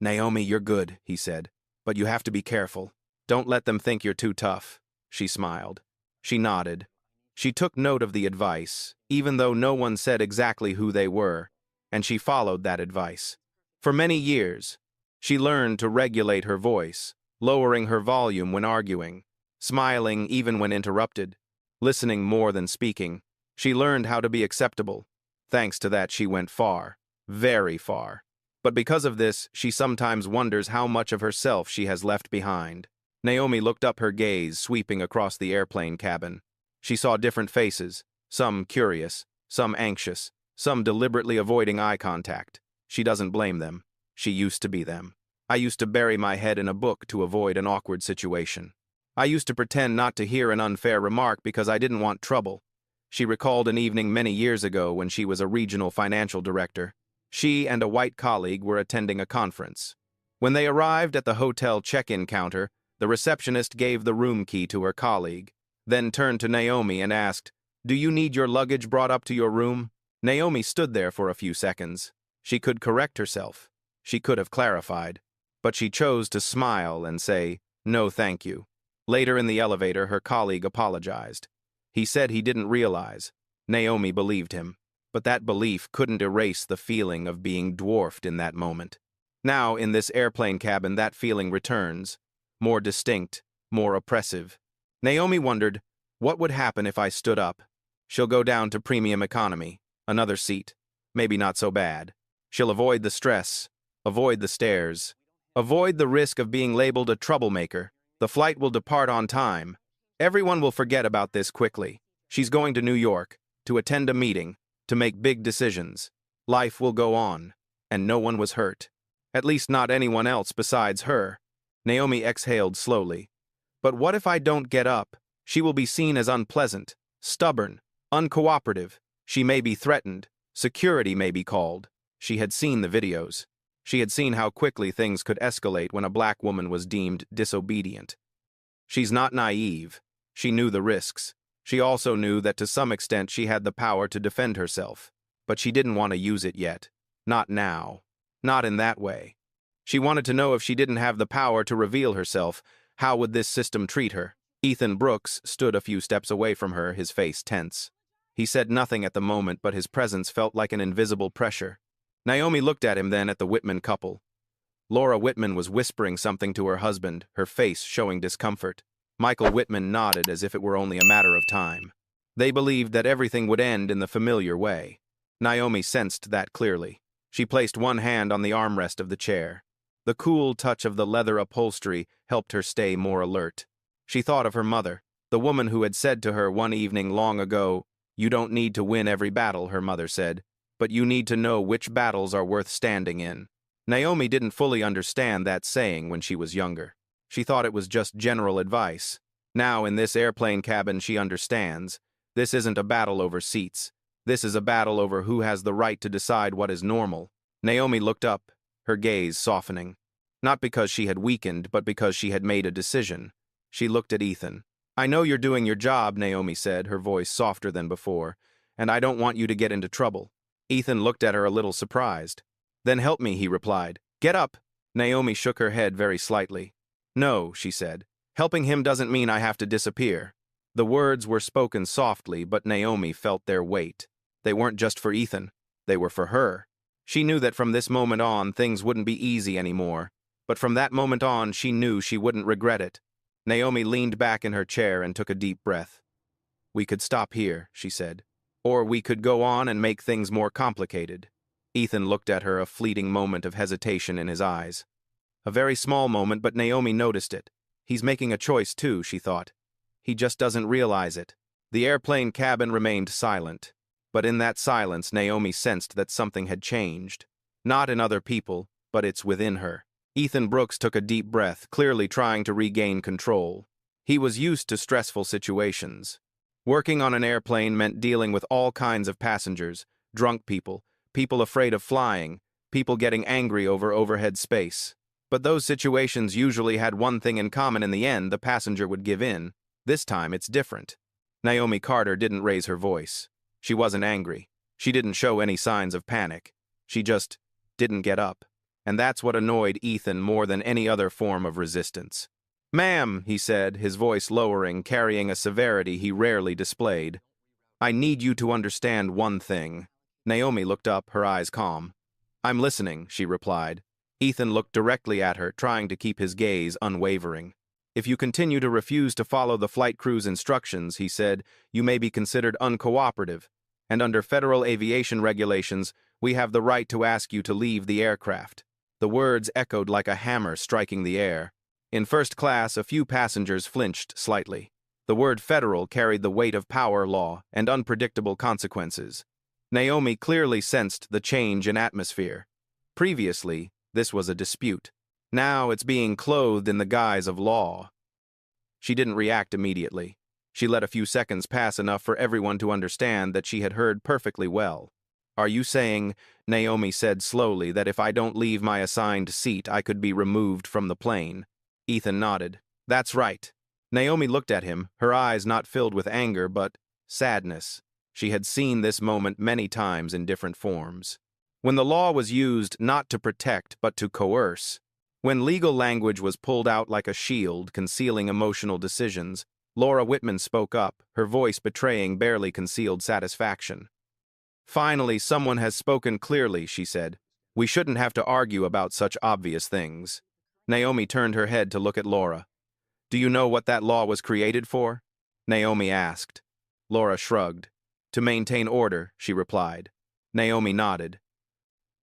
Naomi, you're good, he said, but you have to be careful. Don't let them think you're too tough. She smiled. She nodded. She took note of the advice, even though no one said exactly who they were, and she followed that advice. For many years, she learned to regulate her voice, lowering her volume when arguing, smiling even when interrupted, listening more than speaking. She learned how to be acceptable. Thanks to that, she went far, very far. But because of this, she sometimes wonders how much of herself she has left behind. Naomi looked up, her gaze sweeping across the airplane cabin. She saw different faces, some curious, some anxious, some deliberately avoiding eye contact. She doesn't blame them. She used to be them. I used to bury my head in a book to avoid an awkward situation. I used to pretend not to hear an unfair remark because I didn't want trouble. She recalled an evening many years ago when she was a regional financial director. She and a white colleague were attending a conference. When they arrived at the hotel check-in counter, the receptionist gave the room key to her colleague, then turned to Naomi and asked, "Do you need your luggage brought up to your room?" Naomi stood there for a few seconds. She could correct herself. She could have clarified. But she chose to smile and say, "No, thank you." Later in the elevator, her colleague apologized. He said he didn't realize. Naomi believed him. But that belief couldn't erase the feeling of being dwarfed in that moment. Now, in this airplane cabin, that feeling returns, more distinct, more oppressive. Naomi wondered, what would happen if I stood up? She'll go down to premium economy, another seat. Maybe not so bad. She'll avoid the stress, avoid the stares, avoid the risk of being labeled a troublemaker. The flight will depart on time. Everyone will forget about this quickly. She's going to New York, to attend a meeting, to make big decisions. Life will go on, and no one was hurt. At least not anyone else besides her. Naomi exhaled slowly. But what if I don't get up? She will be seen as unpleasant, stubborn, uncooperative. She may be threatened. Security may be called. She had seen the videos. She had seen how quickly things could escalate when a black woman was deemed disobedient. She's not naive. She knew the risks. She also knew that to some extent she had the power to defend herself. But she didn't want to use it yet. Not now. Not in that way. She wanted to know if she didn't have the power to reveal herself, how would this system treat her? Ethan Brooks stood a few steps away from her, his face tense. He said nothing at the moment, but his presence felt like an invisible pressure. Naomi looked at him then at the Whitman couple. Laura Whitman was whispering something to her husband, her face showing discomfort. Michael Whitman nodded as if it were only a matter of time. They believed that everything would end in the familiar way. Naomi sensed that clearly. She placed one hand on the armrest of the chair. The cool touch of the leather upholstery helped her stay more alert. She thought of her mother, the woman who had said to her one evening long ago, "You don't need to win every battle," her mother said, "but you need to know which battles are worth standing in." Naomi didn't fully understand that saying when she was younger. She thought it was just general advice. Now, in this airplane cabin, she understands. This isn't a battle over seats. This is a battle over who has the right to decide what is normal. Naomi looked up, her gaze softening. Not because she had weakened, but because she had made a decision. She looked at Ethan. "I know you're doing your job," Naomi said, her voice softer than before, "and I don't want you to get into trouble." Ethan looked at her a little surprised. "Then help me," he replied. "Get up." Naomi shook her head very slightly. "No," she said. "Helping him doesn't mean I have to disappear." The words were spoken softly, but Naomi felt their weight. They weren't just for Ethan. They were for her. She knew that from this moment on, things wouldn't be easy anymore. But from that moment on, she knew she wouldn't regret it. Naomi leaned back in her chair and took a deep breath. "We could stop here," she said. "Or we could go on and make things more complicated." Ethan looked at her, a fleeting moment of hesitation in his eyes. A very small moment, but Naomi noticed it. He's making a choice too, she thought. He just doesn't realize it. The airplane cabin remained silent. But in that silence, Naomi sensed that something had changed. Not in other people, but it's within her. Ethan Brooks took a deep breath, clearly trying to regain control. He was used to stressful situations. Working on an airplane meant dealing with all kinds of passengers, drunk people, people afraid of flying, people getting angry over overhead space. But those situations usually had one thing in common: in the end, the passenger would give in. This time, it's different. Naomi Carter didn't raise her voice. She wasn't angry. She didn't show any signs of panic. She just didn't get up. And that's what annoyed Ethan more than any other form of resistance. "Ma'am," he said, his voice lowering, carrying a severity he rarely displayed. "I need you to understand one thing." Naomi looked up, her eyes calm. "I'm listening," she replied. Ethan looked directly at her, trying to keep his gaze unwavering. "If you continue to refuse to follow the flight crew's instructions," he said, "you may be considered uncooperative, and under federal aviation regulations, we have the right to ask you to leave the aircraft." The words echoed like a hammer striking the air. In first class, a few passengers flinched slightly. The word federal carried the weight of power law and unpredictable consequences. Naomi clearly sensed the change in atmosphere. Previously, this was a dispute. Now it's being clothed in the guise of law. She didn't react immediately. She let a few seconds pass, enough for everyone to understand that she had heard perfectly well. "Are you saying," Naomi said slowly, "that if I don't leave my assigned seat, I could be removed from the plane?" Ethan nodded. "That's right." Naomi looked at him, her eyes not filled with anger, but sadness. She had seen this moment many times in different forms. When the law was used not to protect, but to coerce. When legal language was pulled out like a shield, concealing emotional decisions, Laura Whitman spoke up, her voice betraying barely concealed satisfaction. "Finally, someone has spoken clearly," she said. "We shouldn't have to argue about such obvious things." Naomi turned her head to look at Laura. "Do you know what that law was created for?" Naomi asked. Laura shrugged. "To maintain order," she replied. Naomi nodded.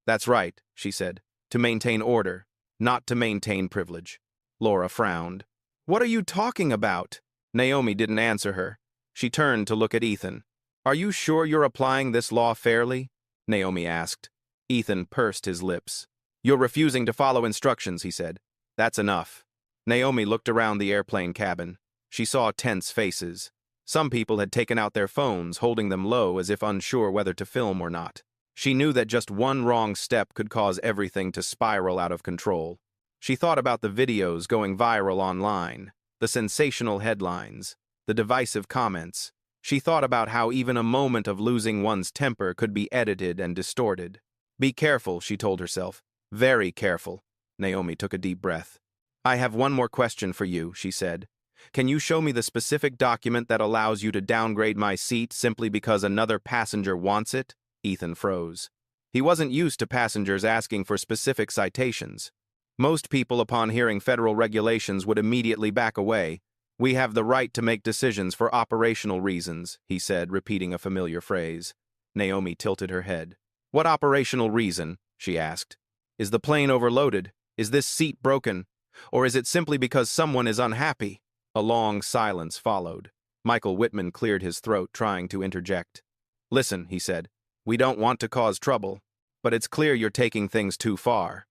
"That's right," she said. "To maintain order, not to maintain privilege." Laura frowned. "What are you talking about?" Naomi didn't answer her. She turned to look at Ethan. Are you sure you're applying this law fairly? Naomi asked. Ethan pursed his lips. You're refusing to follow instructions, he said. That's enough. Naomi looked around the airplane cabin. She saw tense faces. Some people had taken out their phones, holding them low as if unsure whether to film or not. She knew that just one wrong step could cause everything to spiral out of control. She thought about the videos going viral online, the sensational headlines, the divisive comments. She thought about how even a moment of losing one's temper could be edited and distorted. Be careful, she told herself. Very careful. Naomi took a deep breath. I have one more question for you, she said. Can you show me the specific document that allows you to downgrade my seat simply because another passenger wants it? Ethan froze. He wasn't used to passengers asking for specific citations. Most people, upon hearing federal regulations, would immediately back away. We have the right to make decisions for operational reasons, he said, repeating a familiar phrase. Naomi tilted her head. What operational reason? She asked. Is the plane overloaded? Is this seat broken? Or is it simply because someone is unhappy? A long silence followed. Michael Whitman cleared his throat, trying to interject. Listen, he said. We don't want to cause trouble, but it's clear you're taking things too far.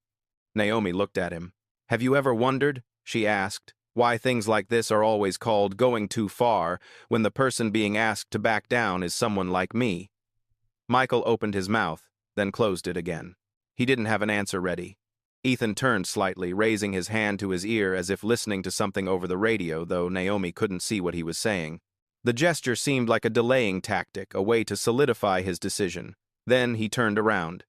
Naomi looked at him. Have you ever wondered, she asked, why things like this are always called going too far when the person being asked to back down is someone like me? Michael opened his mouth, then closed it again. He didn't have an answer ready. Ethan turned slightly, raising his hand to his ear as if listening to something over the radio, though Naomi couldn't see what he was saying. The gesture seemed like a delaying tactic, a way to solidify his decision. Then he turned around.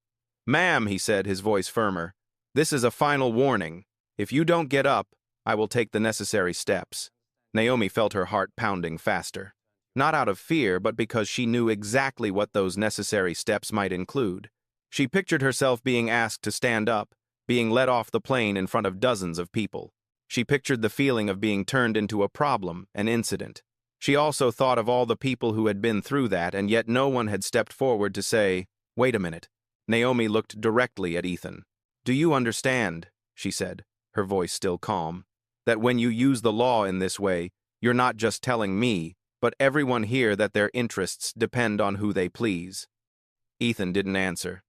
Ma'am, he said, his voice firmer, this is a final warning. If you don't get up, I will take the necessary steps. Naomi felt her heart pounding faster. Not out of fear, but because she knew exactly what those necessary steps might include. She pictured herself being asked to stand up, being let off the plane in front of dozens of people. She pictured the feeling of being turned into a problem, an incident. She also thought of all the people who had been through that, and yet no one had stepped forward to say, wait a minute. Naomi looked directly at Ethan. Do you understand, she said, her voice still calm, that when you use the law in this way, you're not just telling me, but everyone here that their interests depend on who they please? Ethan didn't answer.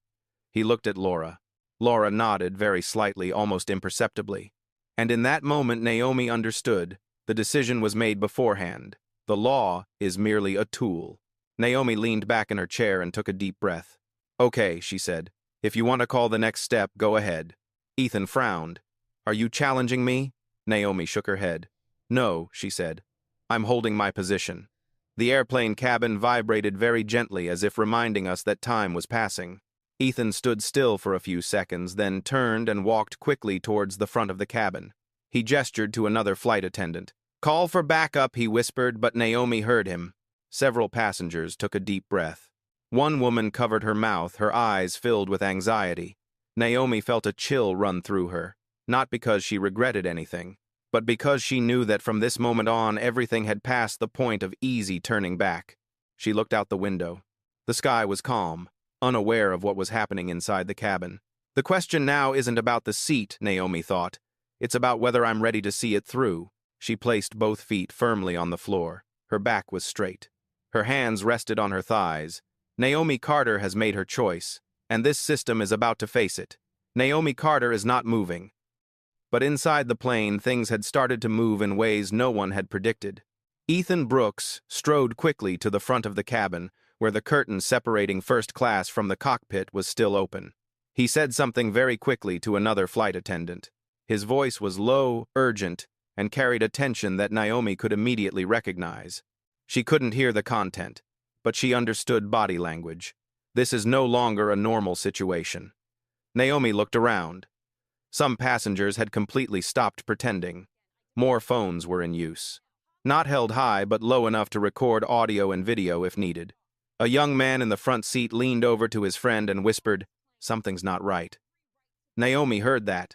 He looked at Laura. Laura nodded very slightly, almost imperceptibly. And in that moment, Naomi understood. The decision was made beforehand. The law is merely a tool. Naomi leaned back in her chair and took a deep breath. Okay, she said. If you want to call the next step, go ahead. Ethan frowned. Are you challenging me? Naomi shook her head. No, she said. I'm holding my position. The airplane cabin vibrated very gently, as if reminding us that time was passing. Ethan stood still for a few seconds, then turned and walked quickly towards the front of the cabin. He gestured to another flight attendant. Call for backup, he whispered, but Naomi heard him. Several passengers took a deep breath. One woman covered her mouth, her eyes filled with anxiety. Naomi felt a chill run through her, not because she regretted anything, but because she knew that from this moment on everything had passed the point of easy turning back. She looked out the window. The sky was calm, unaware of what was happening inside the cabin. The question now isn't about the seat, Naomi thought. It's about whether I'm ready to see it through. She placed both feet firmly on the floor. Her back was straight. Her hands rested on her thighs. Naomi Carter has made her choice, and this system is about to face it. Naomi Carter is not moving. But inside the plane, things had started to move in ways no one had predicted. Ethan Brooks strode quickly to the front of the cabin, where the curtain separating first class from the cockpit was still open. He said something very quickly to another flight attendant. His voice was low, urgent, and carried a tension that Naomi could immediately recognize. She couldn't hear the content, but she understood body language. This is no longer a normal situation. Naomi looked around. Some passengers had completely stopped pretending. More phones were in use. Not held high, but low enough to record audio and video if needed. A young man in the front seat leaned over to his friend and whispered, "Something's not right." Naomi heard that.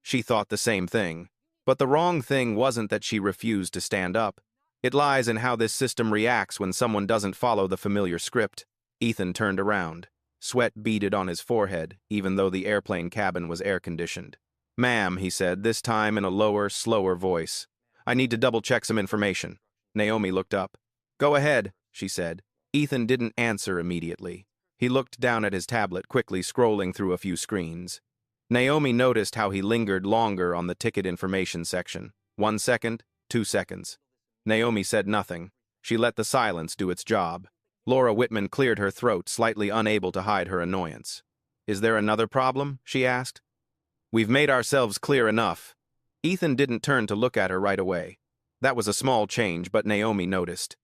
She thought the same thing. But the wrong thing wasn't that she refused to stand up. It lies in how this system reacts when someone doesn't follow the familiar script. Ethan turned around. Sweat beaded on his forehead, even though the airplane cabin was air-conditioned. "Ma'am," he said, this time in a lower, slower voice. "I need to double-check some information." Naomi looked up. "Go ahead," she said. Ethan didn't answer immediately. He looked down at his tablet, quickly scrolling through a few screens. Naomi noticed how he lingered longer on the ticket information section. 1 second, 2 seconds. Naomi said nothing. She let the silence do its job. Laura Whitman cleared her throat, slightly unable to hide her annoyance. "Is there another problem?" she asked. "We've made ourselves clear enough." Ethan didn't turn to look at her right away. That was a small change, but Naomi noticed.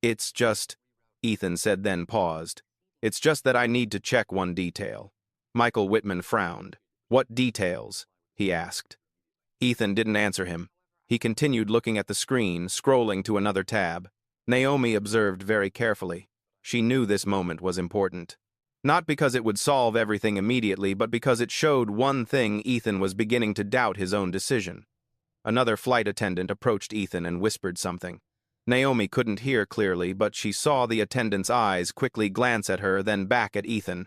"It's just," Ethan said, then paused. "It's just that I need to check one detail." Michael Whitman frowned. "What details?" he asked. Ethan didn't answer him. He continued looking at the screen, scrolling to another tab. Naomi observed very carefully. She knew this moment was important. Not because it would solve everything immediately, but because it showed one thing: Ethan was beginning to doubt his own decision. Another flight attendant approached Ethan and whispered something. Naomi couldn't hear clearly, but she saw the attendant's eyes quickly glance at her, then back at Ethan.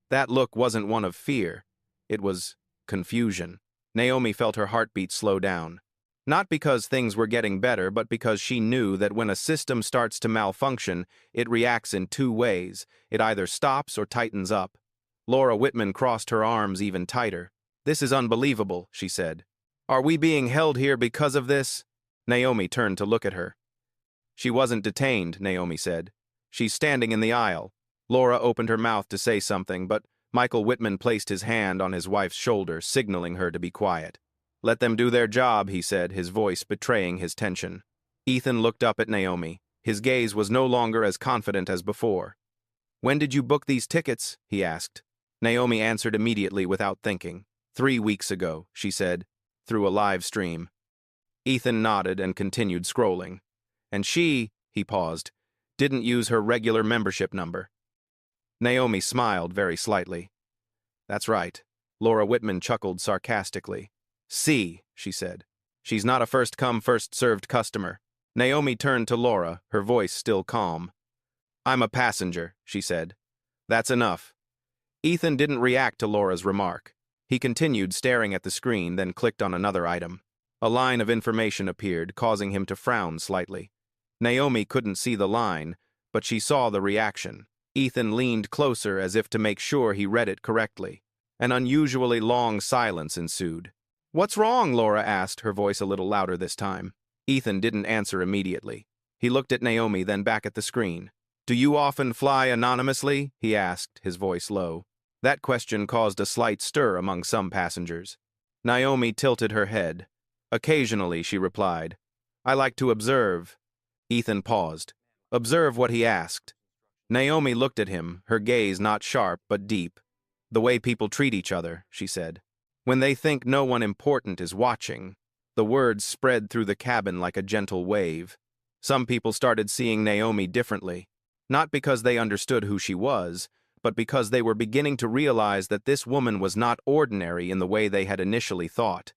That look wasn't one of fear. It was confusion. Naomi felt her heartbeat slow down. Not because things were getting better, but because she knew that when a system starts to malfunction, it reacts in two ways. It either stops or tightens up. Laura Whitman crossed her arms even tighter. "This is unbelievable," she said. "Are we being held here because of this?" Naomi turned to look at her. "She wasn't detained," Naomi said. "She's standing in the aisle." Laura opened her mouth to say something, but Michael Whitman placed his hand on his wife's shoulder, signaling her to be quiet. "Let them do their job," he said, his voice betraying his tension. Ethan looked up at Naomi. His gaze was no longer as confident as before. "When did you book these tickets?" he asked. Naomi answered immediately without thinking. 3 weeks ago, she said, through a live stream. Ethan nodded and continued scrolling. "And she," he paused, "didn't use her regular membership number." Naomi smiled very slightly. "That's right." Laura Whitman chuckled sarcastically. "See," she said. "She's not a first-come, first-served customer." Naomi turned to Laura, her voice still calm. "I'm a passenger," she said. "That's enough." Ethan didn't react to Laura's remark. He continued staring at the screen, then clicked on another item. A line of information appeared, causing him to frown slightly. Naomi couldn't see the line, but she saw the reaction. Ethan leaned closer as if to make sure he read it correctly. An unusually long silence ensued. "What's wrong?" Laura asked, her voice a little louder this time. Ethan didn't answer immediately. He looked at Naomi, then back at the screen. "Do you often fly anonymously?" he asked, his voice low. That question caused a slight stir among some passengers. Naomi tilted her head. "Occasionally," she replied. "I like to observe." Ethan paused. "Observe what?" he asked. Naomi looked at him, her gaze not sharp but deep. "The way people treat each other," she said. "When they think no one important is watching." The words spread through the cabin like a gentle wave. Some people started seeing Naomi differently, not because they understood who she was, but because they were beginning to realize that this woman was not ordinary in the way they had initially thought.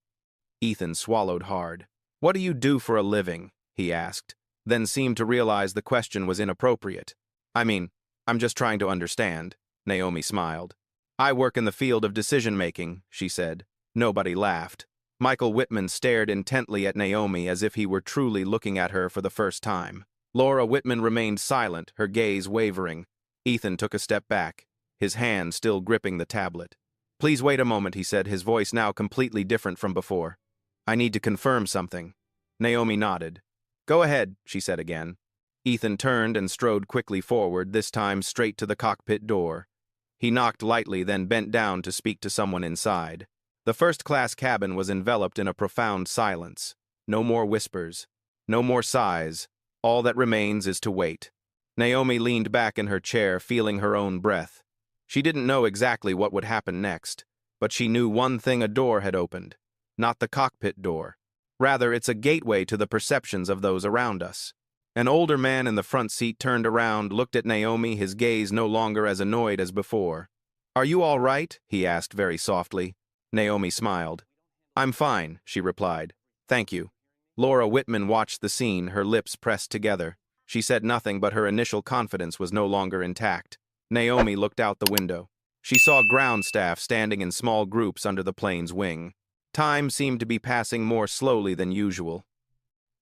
Ethan swallowed hard. "What do you do for a living?" he asked, then seemed to realize the question was inappropriate. I'm just trying to understand," Naomi smiled. "I work in the field of decision-making," she said. Nobody laughed. Michael Whitman stared intently at Naomi as if he were truly looking at her for the first time. Laura Whitman remained silent, her gaze wavering. Ethan took a step back, his hand still gripping the tablet. "Please wait a moment," he said, his voice now completely different from before. "I need to confirm something." Naomi nodded. "Go ahead," she said again. Ethan turned and strode quickly forward, this time straight to the cockpit door. He knocked lightly, then bent down to speak to someone inside. The first-class cabin was enveloped in a profound silence. No more whispers. No more sighs. All that remains is to wait. Naomi leaned back in her chair, feeling her own breath. She didn't know exactly what would happen next, but she knew one thing: a door had opened. Not the cockpit door. Rather, it's a gateway to the perceptions of those around us. An older man in the front seat turned around, looked at Naomi, his gaze no longer as annoyed as before. "Are you all right?" he asked very softly. Naomi smiled. "I'm fine," she replied. "Thank you." Laura Whitman watched the scene, her lips pressed together. She said nothing, but her initial confidence was no longer intact. Naomi looked out the window. She saw ground staff standing in small groups under the plane's wing. Time seemed to be passing more slowly than usual.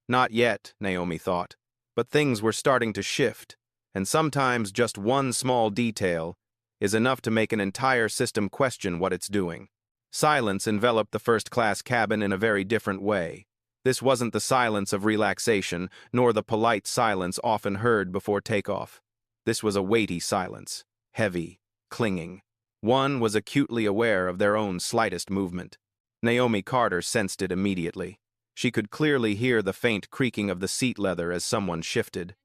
Not yet, Naomi thought, but things were starting to shift. and sometimes just one small detail is enough to make an entire system question what it's doing. Silence enveloped the first-class cabin in a very different way. This wasn't the silence of relaxation, nor the polite silence often heard before takeoff. This was a weighty silence, heavy, clinging. One was acutely aware of their own slightest movement. Naomi Carter sensed it immediately. She could clearly hear the faint creaking of the seat leather as someone shifted,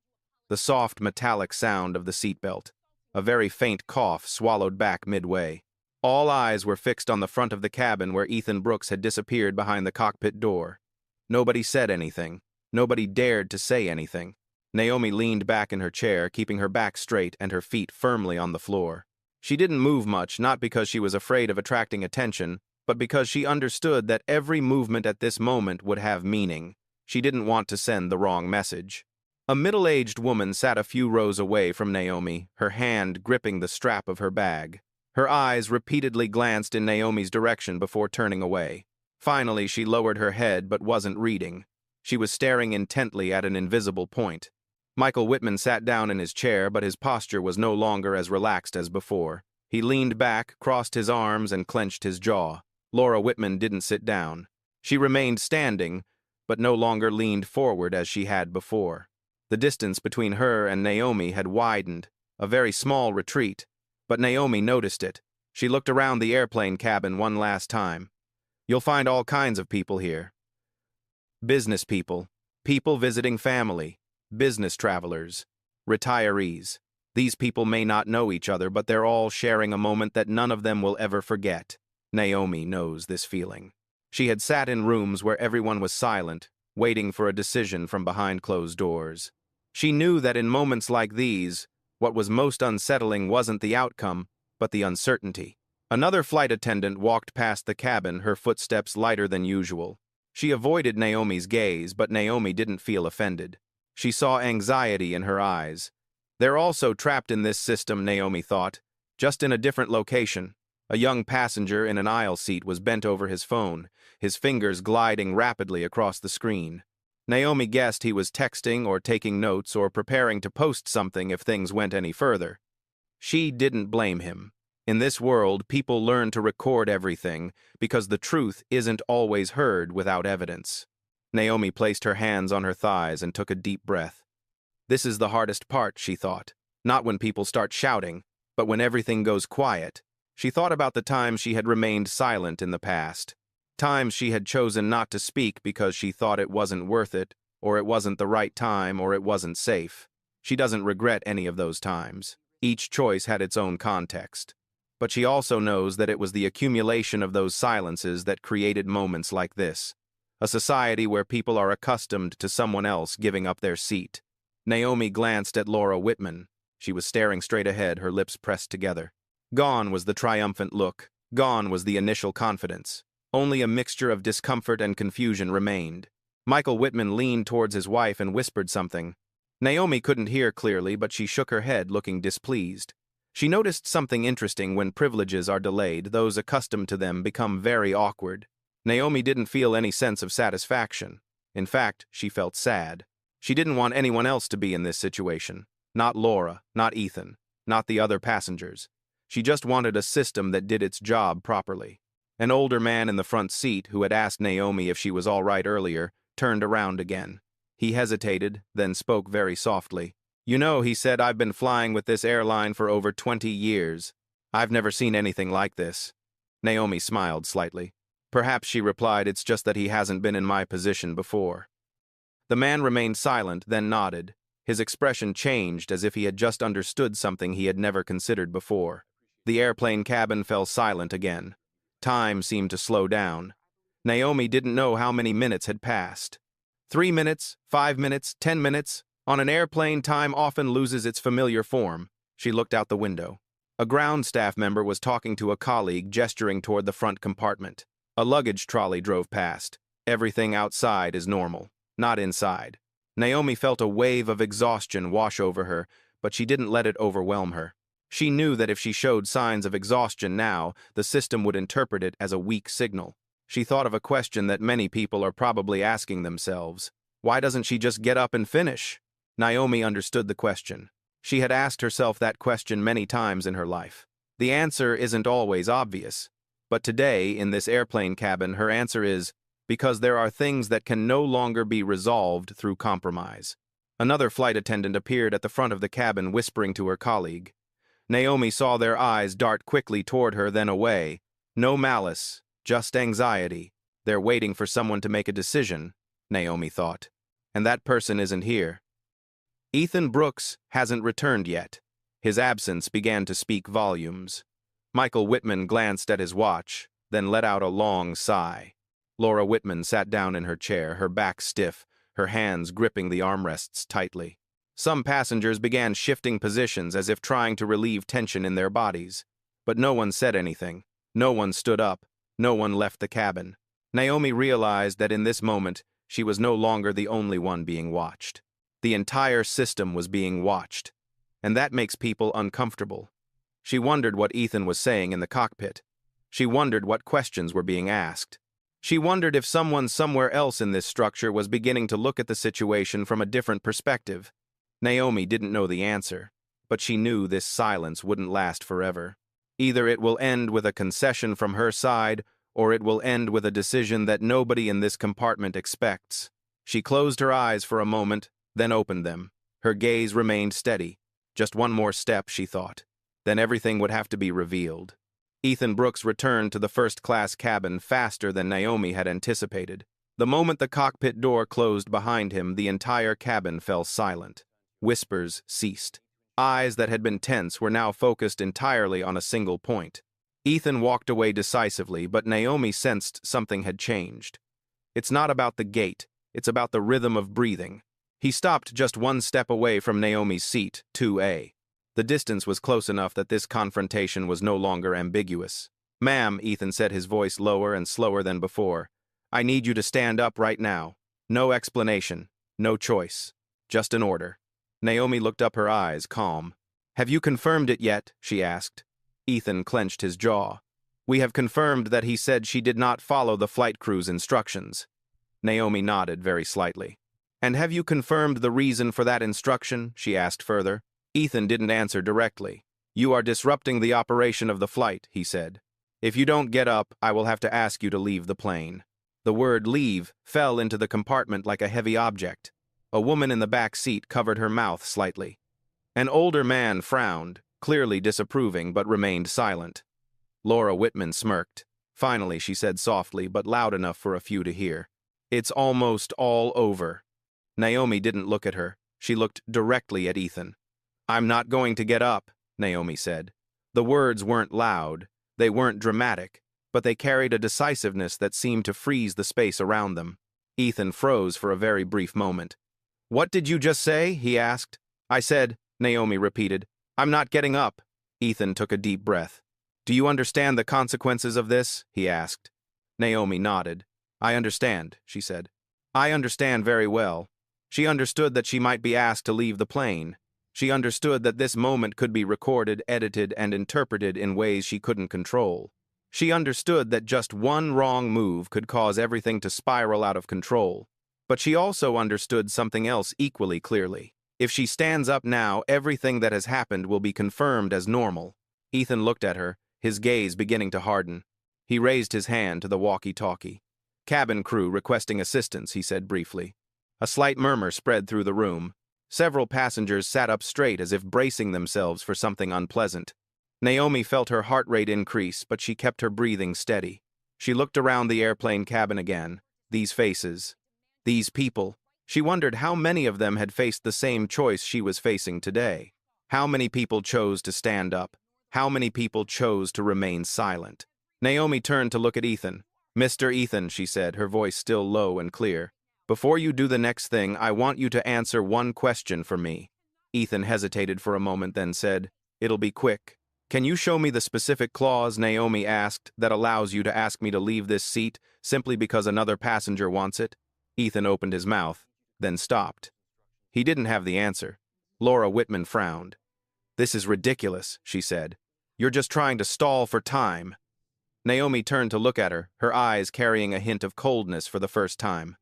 the soft metallic sound of the seatbelt, a very faint cough swallowed back midway. All eyes were fixed on the front of the cabin where Ethan Brooks had disappeared behind the cockpit door. Nobody said anything. Nobody dared to say anything. Naomi leaned back in her chair, keeping her back straight and her feet firmly on the floor. She didn't move much, not because she was afraid of attracting attention, but because she understood that every movement at this moment would have meaning. She didn't want to send the wrong message. A middle-aged woman sat a few rows away from Naomi, her hand gripping the strap of her bag. Her eyes repeatedly glanced in Naomi's direction before turning away. Finally, she lowered her head but wasn't reading. She was staring intently at an invisible point. Michael Whitman sat down in his chair, but his posture was no longer as relaxed as before. He leaned back, crossed his arms, and clenched his jaw. Laura Whitman didn't sit down. She remained standing, but no longer leaned forward as she had before. The distance between her and Naomi had widened, a very small retreat, but Naomi noticed it. She looked around the airplane cabin one last time. You'll find all kinds of people here. Business people, people visiting family, business travelers, retirees. These people may not know each other, but they're all sharing a moment that none of them will ever forget. Naomi knows this feeling. She had sat in rooms where everyone was silent, waiting for a decision from behind closed doors. She knew that in moments like these, what was most unsettling wasn't the outcome, but the uncertainty. Another flight attendant walked past the cabin, her footsteps lighter than usual. She avoided Naomi's gaze, but Naomi didn't feel offended. She saw anxiety in her eyes. They're also trapped in this system, Naomi thought, just in a different location. A young passenger in an aisle seat was bent over his phone, his fingers gliding rapidly across the screen. Naomi guessed he was texting or taking notes or preparing to post something if things went any further. She didn't blame him. In this world, people learn to record everything because the truth isn't always heard without evidence. Naomi placed her hands on her thighs and took a deep breath. This is the hardest part, she thought. Not when people start shouting, but when everything goes quiet. She thought about the times she had remained silent in the past. Times she had chosen not to speak because she thought it wasn't worth it, or it wasn't the right time, or it wasn't safe. She doesn't regret any of those times. Each choice had its own context. But she also knows that it was the accumulation of those silences that created moments like this. A society where people are accustomed to someone else giving up their seat. Naomi glanced at Laura Whitman. She was staring straight ahead, her lips pressed together. Gone was the triumphant look. Gone was the initial confidence. Only a mixture of discomfort and confusion remained. Michael Whitman leaned towards his wife and whispered something. Naomi couldn't hear clearly, but she shook her head, looking displeased. She noticed something interesting. When privileges are delayed, those accustomed to them become very awkward. Naomi didn't feel any sense of satisfaction. In fact, she felt sad. She didn't want anyone else to be in this situation. Not Laura, not Ethan, not the other passengers. She just wanted a system that did its job properly. An older man in the front seat, who had asked Naomi if she was all right earlier, turned around again. He hesitated, then spoke very softly. You know, he said, I've been flying with this airline for over 20 years. I've never seen anything like this. Naomi smiled slightly. Perhaps, she replied, it's just that he hasn't been in my position before. The man remained silent, then nodded. His expression changed as if he had just understood something he had never considered before. The airplane cabin fell silent again. Time seemed to slow down. Naomi didn't know how many minutes had passed. 3 minutes, 5 minutes, 10 minutes. On an airplane, time often loses its familiar form. She looked out the window. A ground staff member was talking to a colleague, gesturing toward the front compartment. A luggage trolley drove past. Everything outside is normal, not inside. Naomi felt a wave of exhaustion wash over her, but she didn't let it overwhelm her. She knew that if she showed signs of exhaustion now, the system would interpret it as a weak signal. She thought of a question that many people are probably asking themselves. Why doesn't she just get up and finish? Naomi understood the question. She had asked herself that question many times in her life. The answer isn't always obvious. But today, in this airplane cabin, her answer is, because there are things that can no longer be resolved through compromise. Another flight attendant appeared at the front of the cabin, whispering to her colleague. Naomi saw their eyes dart quickly toward her, then away. No malice, just anxiety. They're waiting for someone to make a decision, Naomi thought. And that person isn't here. Ethan Brooks hasn't returned yet. His absence began to speak volumes. Michael Whitman glanced at his watch, then let out a long sigh. Laura Whitman sat down in her chair, her back stiff, her hands gripping the armrests tightly. Some passengers began shifting positions as if trying to relieve tension in their bodies. But no one said anything. No one stood up. No one left the cabin. Naomi realized that in this moment, she was no longer the only one being watched. The entire system was being watched. And that makes people uncomfortable. She wondered what Ethan was saying in the cockpit. She wondered what questions were being asked. She wondered if someone somewhere else in this structure was beginning to look at the situation from a different perspective. Naomi didn't know the answer, but she knew this silence wouldn't last forever. Either it will end with a concession from her side, or it will end with a decision that nobody in this compartment expects. She closed her eyes for a moment, then opened them. Her gaze remained steady. Just one more step, she thought. Then everything would have to be revealed. Ethan Brooks returned to the first-class cabin faster than Naomi had anticipated. The moment the cockpit door closed behind him, the entire cabin fell silent. Whispers ceased. Eyes that had been tense were now focused entirely on a single point. Ethan walked away decisively, but Naomi sensed something had changed. It's not about the gate, it's about the rhythm of breathing. He stopped just one step away from Naomi's seat, 2A. The distance was close enough that this confrontation was no longer ambiguous. "Ma'am," Ethan said, his voice lower and slower than before, "I need you to stand up right now. No explanation, no choice, just an order." Naomi looked up, her eyes calm. "Have you confirmed it yet?" she asked. Ethan clenched his jaw. "We have confirmed that he said she did not follow the flight crew's instructions." Naomi nodded very slightly. "And have you confirmed the reason for that instruction?" she asked further. Ethan didn't answer directly. "You are disrupting the operation of the flight," he said. "If you don't get up, I will have to ask you to leave the plane." The word leave fell into the compartment like a heavy object. A woman in the back seat covered her mouth slightly. An older man frowned, clearly disapproving, but remained silent. Laura Whitman smirked. Finally, she said softly, but loud enough for a few to hear, "It's almost all over." Naomi didn't look at her. She looked directly at Ethan. "I'm not going to get up," Naomi said. The words weren't loud, they weren't dramatic, but they carried a decisiveness that seemed to freeze the space around them. Ethan froze for a very brief moment. "What did you just say?" he asked. "I said," Naomi repeated, "I'm not getting up." Ethan took a deep breath. "Do you understand the consequences of this?" he asked. Naomi nodded. "I understand," she said. "I understand very well." She understood that she might be asked to leave the plane. She understood that this moment could be recorded, edited, and interpreted in ways she couldn't control. She understood that just one wrong move could cause everything to spiral out of control. But she also understood something else equally clearly. If she stands up now, everything that has happened will be confirmed as normal. Ethan looked at her, his gaze beginning to harden. He raised his hand to the walkie-talkie. "Cabin crew requesting assistance," he said briefly. A slight murmur spread through the room. Several passengers sat up straight as if bracing themselves for something unpleasant. Naomi felt her heart rate increase, but she kept her breathing steady. She looked around the airplane cabin again. These faces. These people. She wondered how many of them had faced the same choice she was facing today. How many people chose to stand up? How many people chose to remain silent? Naomi turned to look at Ethan. "Mr. Ethan," she said, her voice still low and clear, "before you do the next thing, I want you to answer one question for me." Ethan hesitated for a moment, then said, "It'll be quick." "Can you show me the specific clause," Naomi asked, "that allows you to ask me to leave this seat simply because another passenger wants it?" Ethan opened his mouth, then stopped. He didn't have the answer. Laura Whitman frowned. "This is ridiculous," she said. "You're just trying to stall for time." Naomi turned to look at her, her eyes carrying a hint of coldness for the first time.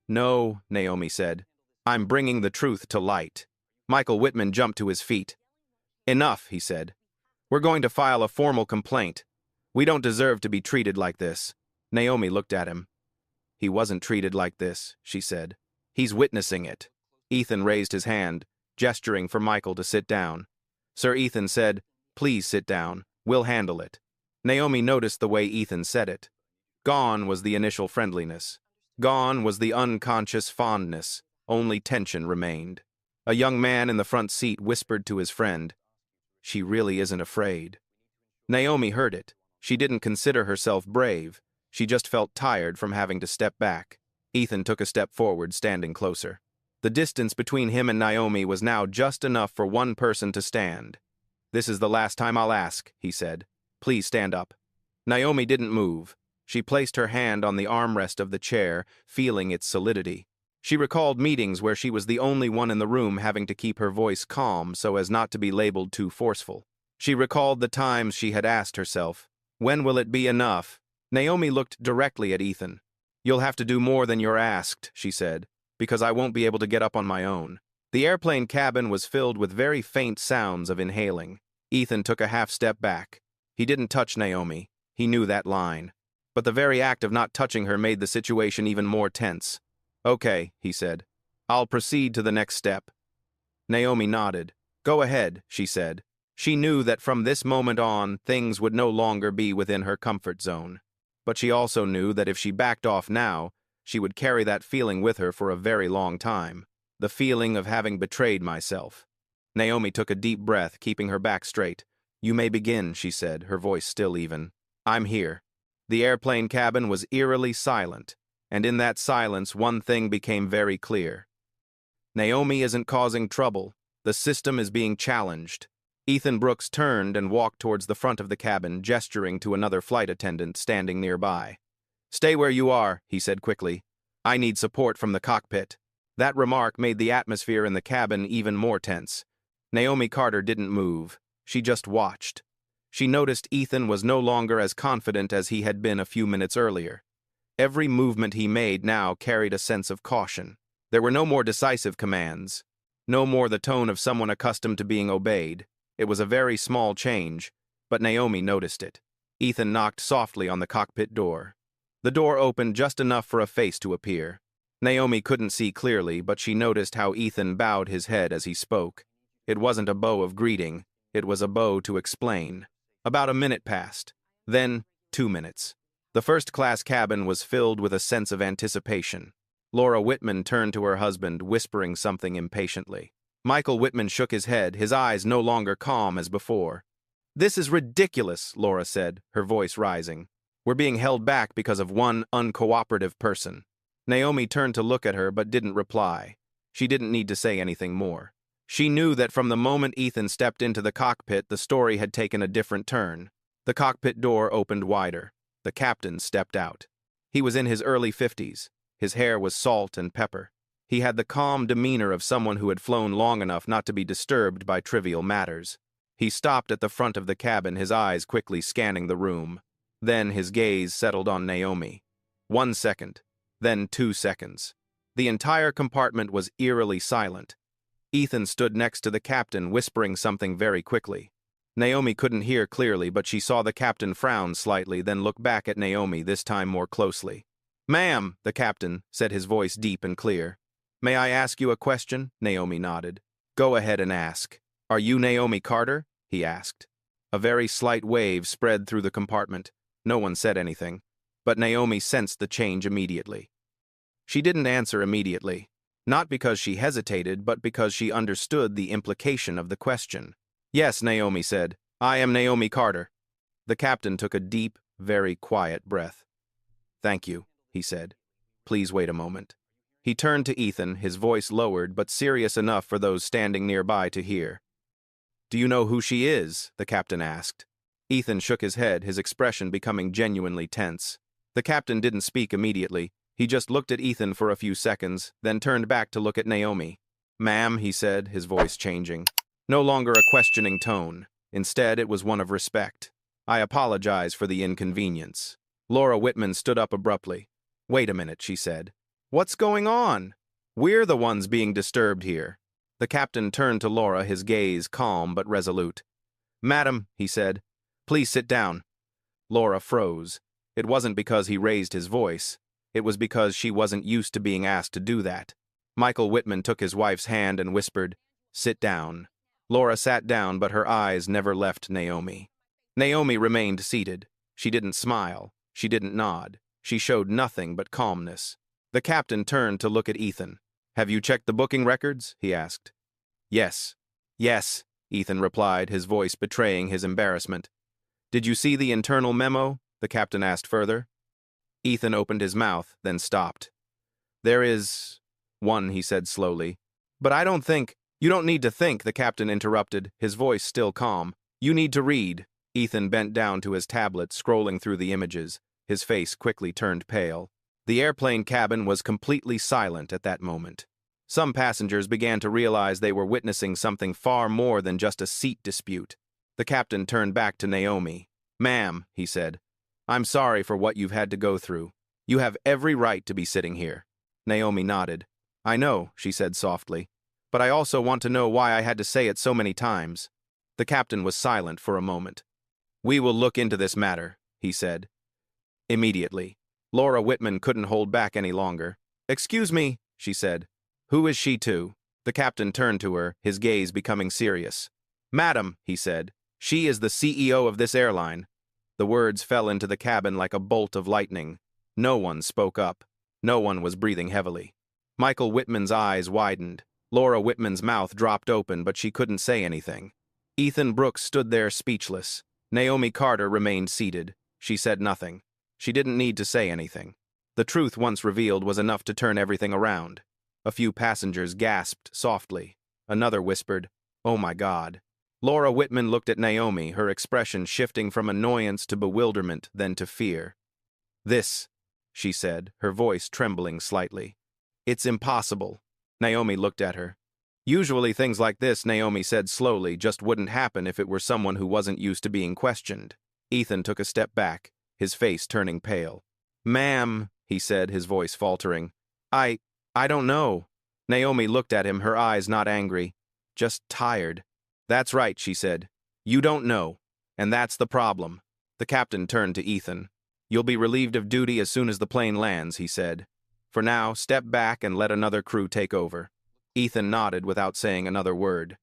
"No," Naomi said. "I'm bringing the truth to light." Michael Whitman jumped to his feet. Enough, he said. We're going to file a formal complaint. We don't deserve to be treated like this. Naomi looked at him. He wasn't treated like this, she said. He's witnessing it. Ethan raised his hand, gesturing for Michael to sit down. Sir Ethan said, Please sit down. We'll handle it. Naomi noticed the way Ethan said it. Gone was the initial friendliness. Gone was the unconscious fondness. Only tension remained. A young man in the front seat whispered to his friend, She really isn't afraid. Naomi heard it. She didn't consider herself brave. She just felt tired from having to step back. Ethan took a step forward, standing closer. The distance between him and Naomi was now just enough for one person to stand. This is the last time I'll ask, he said. Please stand up. Naomi didn't move. She placed her hand on the armrest of the chair, feeling its solidity. She recalled meetings where she was the only one in the room having to keep her voice calm so as not to be labeled too forceful. She recalled the times she had asked herself, When will it be enough? Naomi looked directly at Ethan. You'll have to do more than you're asked, she said, because I won't be able to get up on my own. The airplane cabin was filled with very faint sounds of inhaling. Ethan took a half step back. He didn't touch Naomi. He knew that line. But the very act of not touching her made the situation even more tense. Okay, he said. I'll proceed to the next step. Naomi nodded. Go ahead, she said. She knew that from this moment on, things would no longer be within her comfort zone. But she also knew that if she backed off now, she would carry that feeling with her for a very long time. The feeling of having betrayed myself. Naomi took a deep breath, keeping her back straight. You may begin, she said, her voice still even. I'm here. The airplane cabin was eerily silent, and in that silence one thing became very clear. Naomi isn't causing trouble. The system is being challenged. Ethan Brooks turned and walked towards the front of the cabin, gesturing to another flight attendant standing nearby. Stay where you are, he said quickly. I need support from the cockpit. That remark made the atmosphere in the cabin even more tense. Naomi Carter didn't move. She just watched. She noticed Ethan was no longer as confident as he had been a few minutes earlier. Every movement he made now carried a sense of caution. There were no more decisive commands. No more the tone of someone accustomed to being obeyed. It was a very small change, but Naomi noticed it. Ethan knocked softly on the cockpit door. The door opened just enough for a face to appear. Naomi couldn't see clearly, but she noticed how Ethan bowed his head as he spoke. It wasn't a bow of greeting. It was a bow to explain. About a minute passed. Then 2 minutes. The first-class cabin was filled with a sense of anticipation. Laura Whitman turned to her husband, whispering something impatiently. Michael Whitman shook his head, his eyes no longer calm as before. This is ridiculous, Laura said, her voice rising. We're being held back because of one uncooperative person. Naomi turned to look at her but didn't reply. She didn't need to say anything more. She knew that from the moment Ethan stepped into the cockpit, the story had taken a different turn. The cockpit door opened wider. The captain stepped out. He was in his early 50s. His hair was salt and pepper. He had the calm demeanor of someone who had flown long enough not to be disturbed by trivial matters. He stopped at the front of the cabin, his eyes quickly scanning the room. Then his gaze settled on Naomi. 1 second, then 2 seconds. The entire compartment was eerily silent. Ethan stood next to the captain, whispering something very quickly. Naomi couldn't hear clearly, but she saw the captain frown slightly, then look back at Naomi, this time more closely. Ma'am, the captain said, his voice deep and clear. May I ask you a question? Naomi nodded. Go ahead and ask. Are you Naomi Carter? He asked. A very slight wave spread through the compartment. No one said anything, but Naomi sensed the change immediately. She didn't answer immediately, not because she hesitated, but because she understood the implication of the question. Yes, Naomi said. I am Naomi Carter. The captain took a deep, very quiet breath. Thank you, he said. Please wait a moment. He turned to Ethan, his voice lowered but serious enough for those standing nearby to hear. Do you know who she is? The captain asked. Ethan shook his head, his expression becoming genuinely tense. The captain didn't speak immediately. He just looked at Ethan for a few seconds, then turned back to look at Naomi. Ma'am, he said, his voice changing. No longer a questioning tone. Instead, it was one of respect. I apologize for the inconvenience. Laura Whitman stood up abruptly. Wait a minute, she said. What's going on? We're the ones being disturbed here. The captain turned to Laura, his gaze calm but resolute. "Madam," he said, "please sit down." Laura froze. It wasn't because he raised his voice. It was because she wasn't used to being asked to do that. Michael Whitman took his wife's hand and whispered, "Sit down." Laura sat down, but her eyes never left Naomi. Naomi remained seated. She didn't smile. She didn't nod. She showed nothing but calmness. The captain turned to look at Ethan. "Have you checked the booking records?" he asked. "Yes." "Yes," Ethan replied, his voice betraying his embarrassment. "Did you see the internal memo?" the captain asked further. Ethan opened his mouth, then stopped. "There is one," he said slowly. "But I don't think—" "You don't need to think," the captain interrupted, his voice still calm. "You need to read." Ethan bent down to his tablet, scrolling through the images. His face quickly turned pale. The airplane cabin was completely silent at that moment. Some passengers began to realize they were witnessing something far more than just a seat dispute. The captain turned back to Naomi. "Ma'am," he said, "I'm sorry for what you've had to go through. You have every right to be sitting here." Naomi nodded. "I know," she said softly, "but I also want to know why I had to say it so many times." The captain was silent for a moment. "We will look into this matter," he said. Immediately. Laura Whitman couldn't hold back any longer. "Excuse me," she said. "Who is she to?" The captain turned to her, his gaze becoming serious. "Madam," he said, "she is the CEO of this airline." The words fell into the cabin like a bolt of lightning. No one spoke up. No one was breathing heavily. Michael Whitman's eyes widened. Laura Whitman's mouth dropped open, but she couldn't say anything. Ethan Brooks stood there speechless. Naomi Carter remained seated. She said nothing. She didn't need to say anything. The truth once revealed was enough to turn everything around. A few passengers gasped softly. Another whispered, "Oh my God." Laura Whitman looked at Naomi, her expression shifting from annoyance to bewilderment, then to fear. "This," she said, her voice trembling slightly. "It's impossible." Naomi looked at her. "Usually things like this," Naomi said slowly, "just wouldn't happen if it were someone who wasn't used to being questioned." Ethan took a step back, his face turning pale. "Ma'am," he said, his voice faltering. I don't know." Naomi looked at him, her eyes not angry, just tired. "That's right," she said. "You don't know. And that's the problem." The captain turned to Ethan. "You'll be relieved of duty as soon as the plane lands," he said. "For now, step back and let another crew take over." Ethan nodded without saying another word.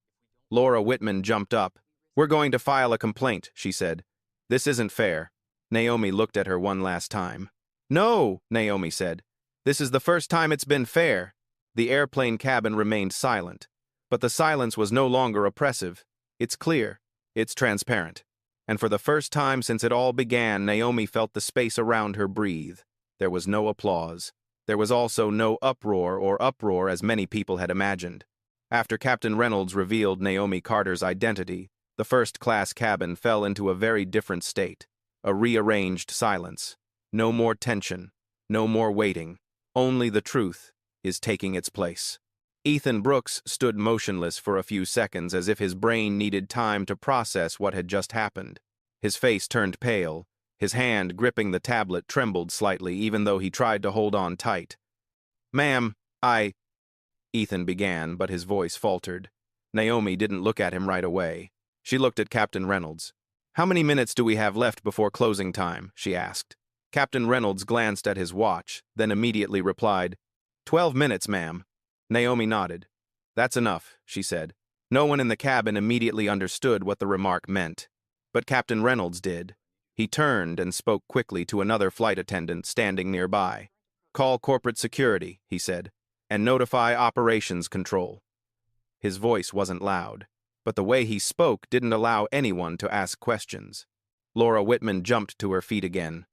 Laura Whitman jumped up. "We're going to file a complaint," she said. "This isn't fair." Naomi looked at her one last time. "No," Naomi said. "This is the first time it's been fair." The airplane cabin remained silent. But the silence was no longer oppressive. It's clear. It's transparent. And for the first time since it all began, Naomi felt the space around her breathe. There was no applause. There was also no uproar as many people had imagined. After Captain Reynolds revealed Naomi Carter's identity, the first-class cabin fell into a very different state. A rearranged silence. No more tension. No more waiting. Only the truth is taking its place. Ethan Brooks stood motionless for a few seconds, as if his brain needed time to process what had just happened. His face turned pale. His hand gripping the tablet trembled slightly, even though he tried to hold on tight. "Ma'am, Ethan began, but his voice faltered. Naomi didn't look at him right away. She looked at Captain Reynolds. "How many minutes do we have left before closing time?" she asked. Captain Reynolds glanced at his watch, then immediately replied, 12 minutes, ma'am." Naomi nodded. "That's enough," she said. No one in the cabin immediately understood what the remark meant. But Captain Reynolds did. He turned and spoke quickly to another flight attendant standing nearby. "Call corporate security," he said, "and notify operations control." His voice wasn't loud, but the way he spoke didn't allow anyone to ask questions. Laura Whitman jumped to her feet again.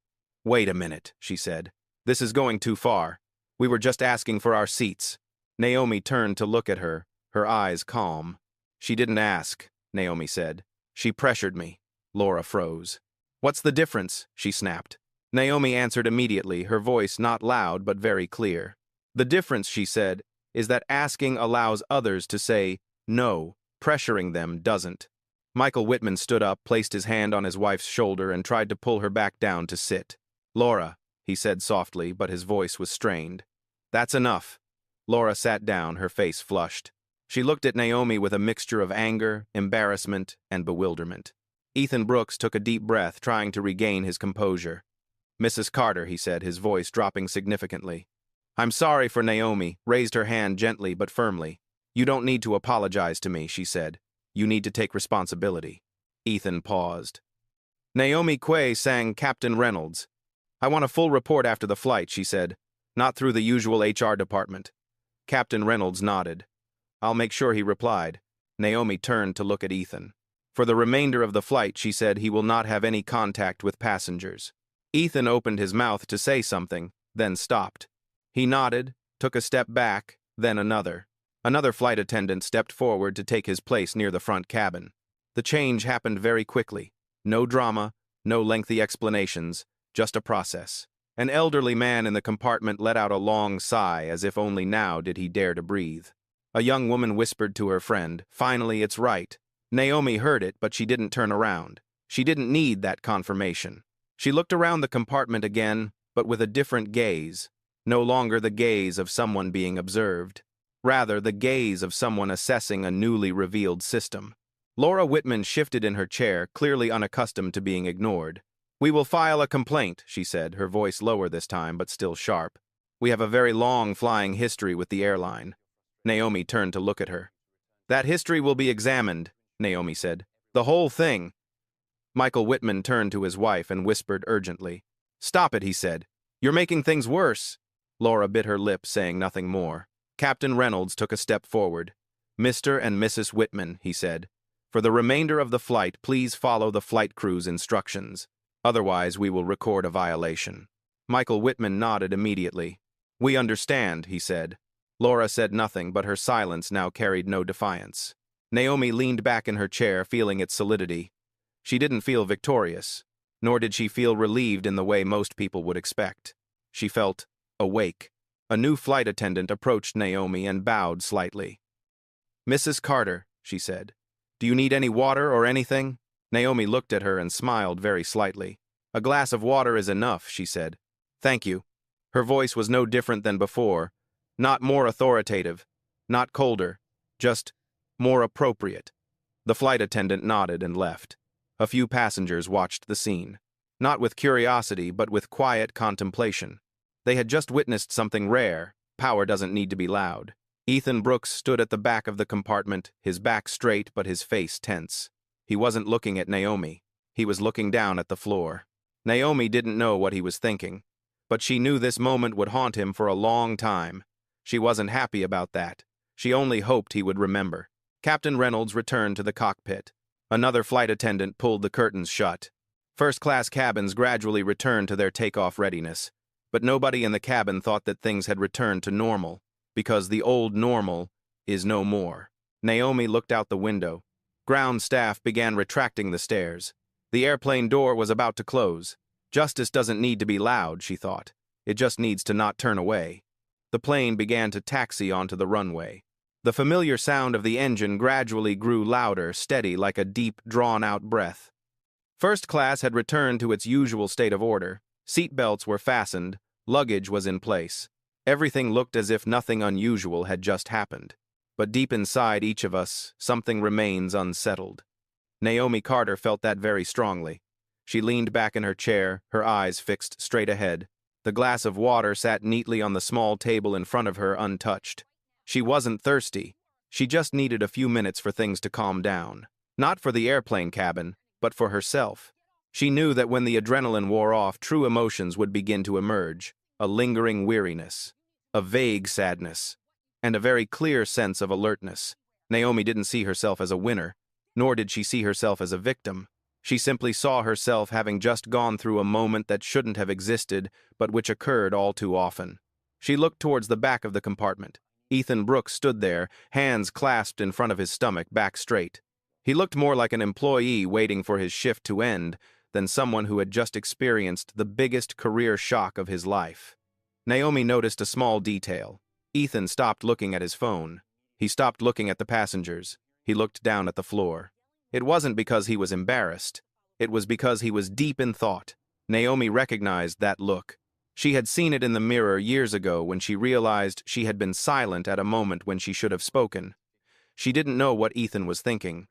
"Wait a minute," she said. "This is going too far. We were just asking for our seats." Naomi turned to look at her, her eyes calm. "She didn't ask," Naomi said. "She pressured me." Laura froze. "What's the difference?" she snapped. Naomi answered immediately, her voice not loud but very clear. "The difference," she said, "is that asking allows others to say no, pressuring them doesn't." Michael Whitman stood up, placed his hand on his wife's shoulder, and tried to pull her back down to sit. "Laura," he said softly, but his voice was strained. "That's enough." Laura sat down, her face flushed. She looked at Naomi with a mixture of anger, embarrassment, and bewilderment. Ethan Brooks took a deep breath, trying to regain his composure. "Mrs. Carter," he said, his voice dropping significantly. "I'm sorry for Naomi," raised her hand gently but firmly. "You don't need to apologize to me," she said. "You need to take responsibility." Ethan paused. Naomi Quay sang Captain Reynolds. "I want a full report after the flight," she said. "Not through the usual HR department." Captain Reynolds nodded. "I'll make sure," he replied. Naomi turned to look at Ethan. "For the remainder of the flight," she said, "he will not have any contact with passengers." Ethan opened his mouth to say something, then stopped. He nodded, took a step back, then another. Another flight attendant stepped forward to take his place near the front cabin. The change happened very quickly. No drama, no lengthy explanations, just a process. An elderly man in the compartment let out a long sigh, as if only now did he dare to breathe. A young woman whispered to her friend, "Finally, it's right." Naomi heard it, but she didn't turn around. She didn't need that confirmation. She looked around the compartment again, but with a different gaze. No longer the gaze of someone being observed. Rather, the gaze of someone assessing a newly revealed system. Laura Whitman shifted in her chair, clearly unaccustomed to being ignored. "We will file a complaint," she said, her voice lower this time, but still sharp. "We have a very long flying history with the airline." Naomi turned to look at her. "That history will be examined," Naomi said. "The whole thing." Michael Whitman turned to his wife and whispered urgently. "Stop it," he said. "You're making things worse." Laura bit her lip, saying nothing more. Captain Reynolds took a step forward. "Mr. and Mrs. Whitman," he said, "for the remainder of the flight, please follow the flight crew's instructions. Otherwise, we will record a violation." Michael Whitman nodded immediately. "We understand," he said. Laura said nothing, but her silence now carried no defiance. Naomi leaned back in her chair, feeling its solidity. She didn't feel victorious, nor did she feel relieved in the way most people would expect. She felt awake. A new flight attendant approached Naomi and bowed slightly. "Mrs. Carter," she said, "do you need any water or anything?" Naomi looked at her and smiled very slightly. "A glass of water is enough," she said. "Thank you." Her voice was no different than before, not more authoritative, not colder, just more appropriate. The flight attendant nodded and left. A few passengers watched the scene, not with curiosity, but with quiet contemplation. They had just witnessed something rare. Power doesn't need to be loud. Ethan Brooks stood at the back of the compartment, his back straight but his face tense. He wasn't looking at Naomi. He was looking down at the floor. Naomi didn't know what he was thinking, but she knew this moment would haunt him for a long time. She wasn't happy about that. She only hoped he would remember. Captain Reynolds returned to the cockpit. Another flight attendant pulled the curtains shut. First-class cabins gradually returned to their takeoff readiness, but nobody in the cabin thought that things had returned to normal, because the old normal is no more. Naomi looked out the window. Ground staff began retracting the stairs. The airplane door was about to close. Justice doesn't need to be loud, she thought. It just needs to not turn away. The plane began to taxi onto the runway. The familiar sound of the engine gradually grew louder, steady like a deep, drawn-out breath. First class had returned to its usual state of order. Seat belts were fastened. Luggage was in place. Everything looked as if nothing unusual had just happened. But deep inside each of us, something remains unsettled. Naomi Carter felt that very strongly. She leaned back in her chair, her eyes fixed straight ahead. The glass of water sat neatly on the small table in front of her, untouched. She wasn't thirsty. She just needed a few minutes for things to calm down. Not for the airplane cabin, but for herself. She knew that when the adrenaline wore off, true emotions would begin to emerge. A lingering weariness, a vague sadness, and a very clear sense of alertness. Naomi didn't see herself as a winner, nor did she see herself as a victim. She simply saw herself having just gone through a moment that shouldn't have existed, but which occurred all too often. She looked towards the back of the compartment. Ethan Brooks stood there, hands clasped in front of his stomach, back straight. He looked more like an employee waiting for his shift to end than someone who had just experienced the biggest career shock of his life. Naomi noticed a small detail. Ethan stopped looking at his phone. He stopped looking at the passengers. He looked down at the floor. It wasn't because he was embarrassed. It was because he was deep in thought. Naomi recognized that look. She had seen it in the mirror years ago when she realized she had been silent at a moment when she should have spoken. She didn't know what Ethan was thinking,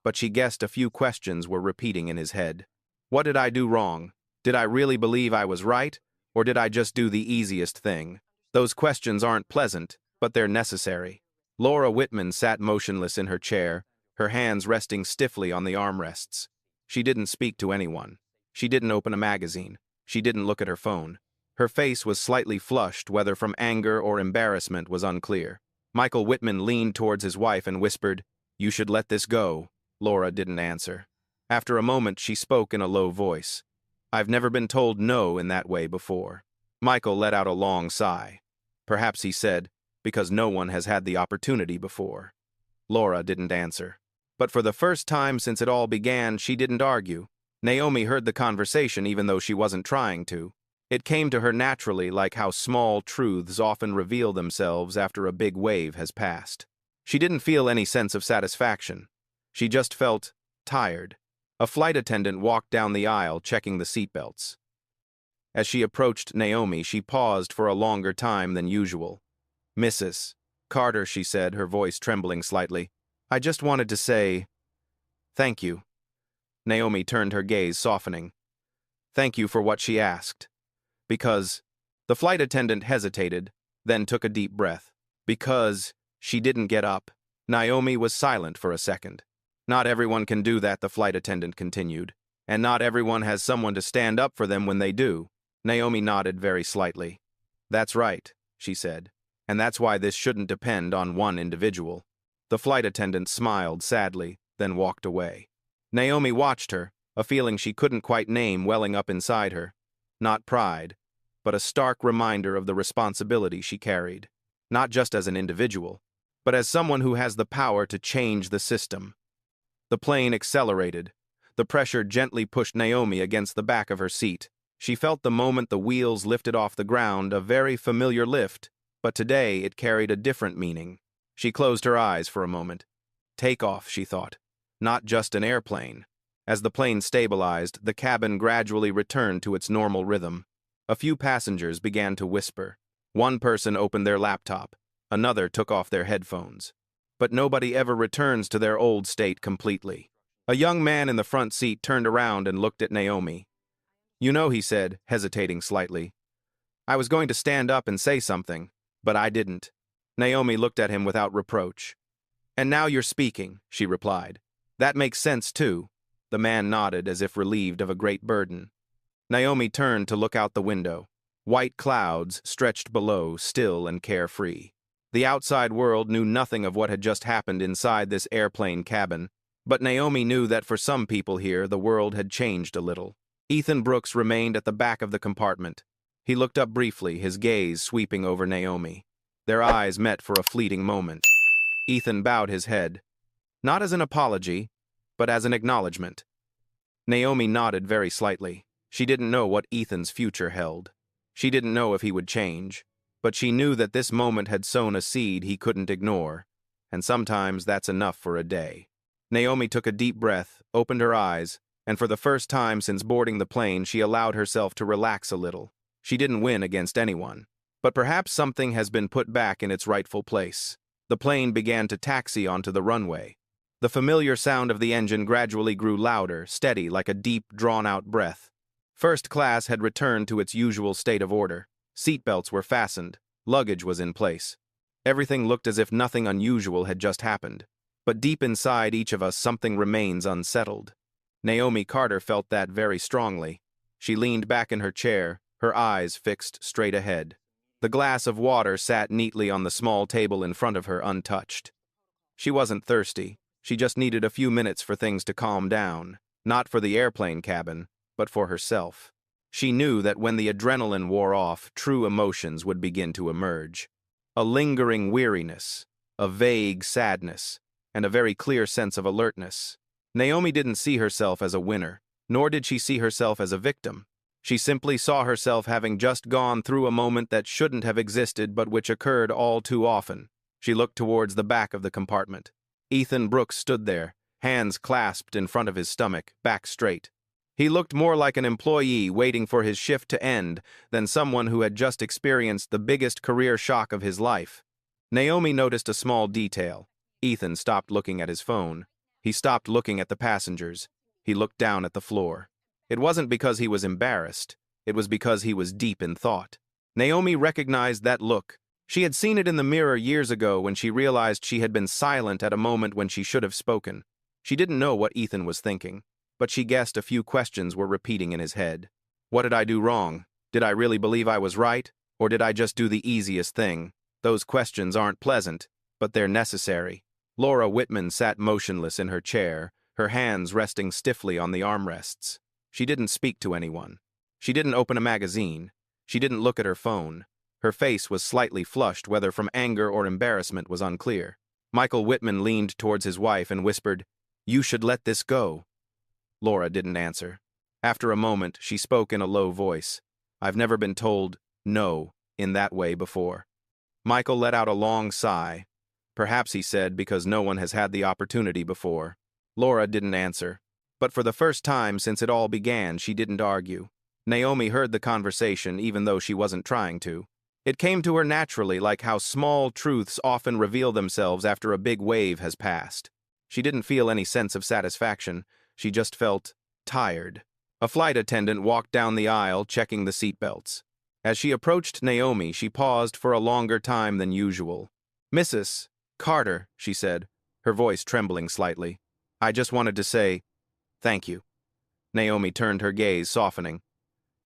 but she guessed a few questions were repeating in his head. What did I do wrong? Did I really believe I was right? Or did I just do the easiest thing? Those questions aren't pleasant, but they're necessary. Laura Whitman sat motionless in her chair, her hands resting stiffly on the armrests. She didn't speak to anyone. She didn't open a magazine. She didn't look at her phone. Her face was slightly flushed, whether from anger or embarrassment was unclear. Michael Whitman leaned towards his wife and whispered, "You should let this go." Laura didn't answer. After a moment, she spoke in a low voice. "I've never been told no in that way before." Michael let out a long sigh. Perhaps he said, because no one has had the opportunity before. Laura didn't answer. But for the first time since it all began, she didn't argue. Naomi heard the conversation even though she wasn't trying to. It came to her naturally, like how small truths often reveal themselves after a big wave has passed. She didn't feel any sense of satisfaction. She just felt tired. A flight attendant walked down the aisle checking the seatbelts. As she approached Naomi, she paused for a longer time than usual. "Mrs. Carter," she said, her voice trembling slightly, "I just wanted to say thank you." Naomi turned her gaze, softening. "Thank you for what she asked." "Because—" The flight attendant hesitated, then took a deep breath. "Because—" She didn't get up. Naomi was silent for a second. "Not everyone can do that," the flight attendant continued. "And not everyone has someone to stand up for them when they do." Naomi nodded very slightly. "That's right," she said. "And that's why this shouldn't depend on one individual." The flight attendant smiled sadly, then walked away. Naomi watched her, a feeling she couldn't quite name welling up inside her. Not pride, but a stark reminder of the responsibility she carried. Not just as an individual, but as someone who has the power to change the system. The plane accelerated. The pressure gently pushed Naomi against the back of her seat. She felt the moment the wheels lifted off the ground, a very familiar lift, but today it carried a different meaning. She closed her eyes for a moment. Takeoff, she thought. Not just an airplane. As the plane stabilized, the cabin gradually returned to its normal rhythm. A few passengers began to whisper. One person opened their laptop. Another took off their headphones. But nobody ever returns to their old state completely. A young man in the front seat turned around and looked at Naomi. "You know," he said, hesitating slightly, "I was going to stand up and say something, but I didn't." Naomi looked at him without reproach. "And now you're speaking," she replied. "That makes sense, too." The man nodded as if relieved of a great burden. Naomi turned to look out the window. White clouds stretched below, still and carefree. The outside world knew nothing of what had just happened inside this airplane cabin, but Naomi knew that for some people here, the world had changed a little. Ethan Brooks remained at the back of the compartment. He looked up briefly, his gaze sweeping over Naomi. Their eyes met for a fleeting moment. Ethan bowed his head, not as an apology, but as an acknowledgement. Naomi nodded very slightly. She didn't know what Ethan's future held. She didn't know if he would change, but she knew that this moment had sown a seed he couldn't ignore, and sometimes that's enough for a day. Naomi took a deep breath, opened her eyes, and for the first time since boarding the plane, she allowed herself to relax a little. She didn't win against anyone, but perhaps something has been put back in its rightful place. The plane began to taxi onto the runway. The familiar sound of the engine gradually grew louder, steady, like a deep, drawn-out breath. First class had returned to its usual state of order. Seatbelts were fastened. Luggage was in place. Everything looked as if nothing unusual had just happened. But deep inside each of us, something remains unsettled. Naomi Carter felt that very strongly. She leaned back in her chair, her eyes fixed straight ahead. The glass of water sat neatly on the small table in front of her, untouched. She wasn't thirsty. She just needed a few minutes for things to calm down, not for the airplane cabin, but for herself. She knew that when the adrenaline wore off, true emotions would begin to emerge. A lingering weariness, a vague sadness, and a very clear sense of alertness. Naomi didn't see herself as a winner, nor did she see herself as a victim. She simply saw herself having just gone through a moment that shouldn't have existed but which occurred all too often. She looked towards the back of the compartment. Ethan Brooks stood there, hands clasped in front of his stomach, back straight. He looked more like an employee waiting for his shift to end than someone who had just experienced the biggest career shock of his life. Naomi noticed a small detail. Ethan stopped looking at his phone. He stopped looking at the passengers. He looked down at the floor. It wasn't because he was embarrassed. It was because he was deep in thought. Naomi recognized that look. She had seen it in the mirror years ago when she realized she had been silent at a moment when she should have spoken. She didn't know what Ethan was thinking, but she guessed a few questions were repeating in his head. What did I do wrong? Did I really believe I was right? Or did I just do the easiest thing? Those questions aren't pleasant, but they're necessary. Laura Whitman sat motionless in her chair, her hands resting stiffly on the armrests. She didn't speak to anyone. She didn't open a magazine. She didn't look at her phone. Her face was slightly flushed, whether from anger or embarrassment was unclear. Michael Whitman leaned towards his wife and whispered, "You should let this go." Laura didn't answer. After a moment, she spoke in a low voice. "I've never been told no in that way before." Michael let out a long sigh. Perhaps, he said, because no one has had the opportunity before. Laura didn't answer. But for the first time since it all began, she didn't argue. Naomi heard the conversation even though she wasn't trying to. It came to her naturally, like how small truths often reveal themselves after a big wave has passed. She didn't feel any sense of satisfaction. She just felt tired. A flight attendant walked down the aisle, checking the seatbelts. As she approached Naomi, she paused for a longer time than usual. "Mrs. Carter," she said, her voice trembling slightly. "I just wanted to say thank you." Naomi turned her gaze, softening.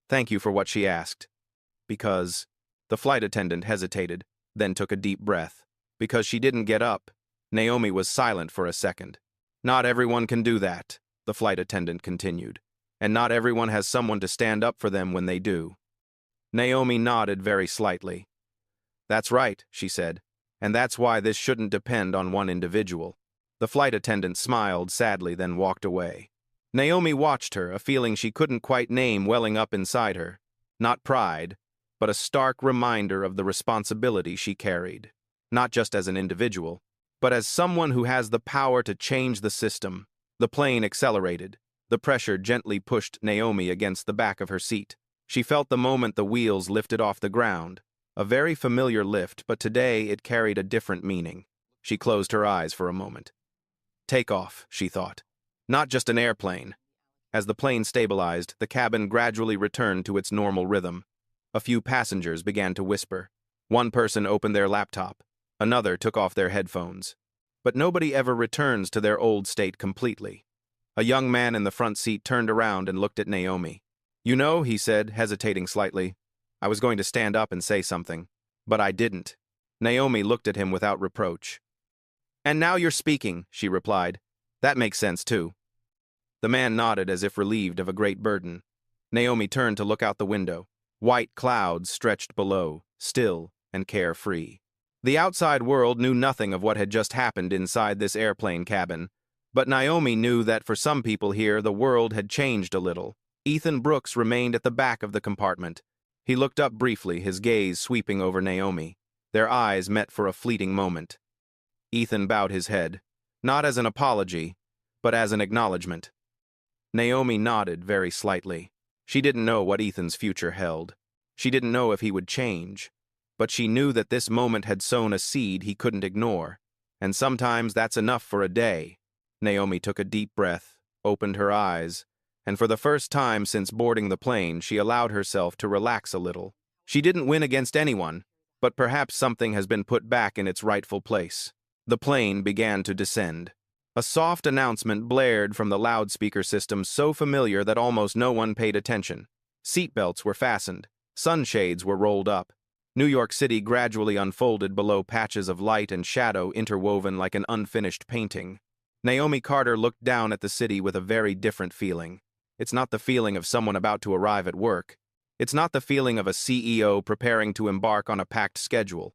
"Thank you for what?" she asked. "Because..." The flight attendant hesitated, then took a deep breath. "Because she didn't get up." Naomi was silent for a second. "Not everyone can do that," the flight attendant continued. "And not everyone has someone to stand up for them when they do." Naomi nodded very slightly. "That's right," she said. "And that's why this shouldn't depend on one individual." The flight attendant smiled sadly, then walked away. Naomi watched her, a feeling she couldn't quite name welling up inside her. Not pride, but a stark reminder of the responsibility she carried. Not just as an individual, but as someone who has the power to change the system. The plane accelerated. The pressure gently pushed Naomi against the back of her seat. She felt the moment the wheels lifted off the ground. A very familiar lift, but today it carried a different meaning. She closed her eyes for a moment. Takeoff, she thought. Not just an airplane. As the plane stabilized, the cabin gradually returned to its normal rhythm. A few passengers began to whisper. One person opened their laptop. Another took off their headphones. But nobody ever returns to their old state completely. A young man in the front seat turned around and looked at Naomi. "You know," he said, hesitating slightly, "I was going to stand up and say something, but I didn't." Naomi looked at him without reproach. "And now you're speaking," she replied. "That makes sense, too." The man nodded as if relieved of a great burden. Naomi turned to look out the window. White clouds stretched below, still and carefree. The outside world knew nothing of what had just happened inside this airplane cabin, but Naomi knew that for some people here the world had changed a little. Ethan Brooks remained at the back of the compartment. He looked up briefly, his gaze sweeping over Naomi. Their eyes met for a fleeting moment. Ethan bowed his head, not as an apology, but as an acknowledgement. Naomi nodded very slightly. She didn't know what Ethan's future held. She didn't know if he would change. But she knew that this moment had sown a seed he couldn't ignore. And sometimes that's enough for a day. Naomi took a deep breath, opened her eyes, and for the first time since boarding the plane, she allowed herself to relax a little. She didn't win against anyone, but perhaps something has been put back in its rightful place. The plane began to descend. A soft announcement blared from the loudspeaker system, so familiar that almost no one paid attention. Seatbelts were fastened. Sunshades were rolled up. New York City gradually unfolded below patches of light and shadow interwoven like an unfinished painting. Naomi Carter looked down at the city with a very different feeling. It's not the feeling of someone about to arrive at work. It's not the feeling of a CEO preparing to embark on a packed schedule.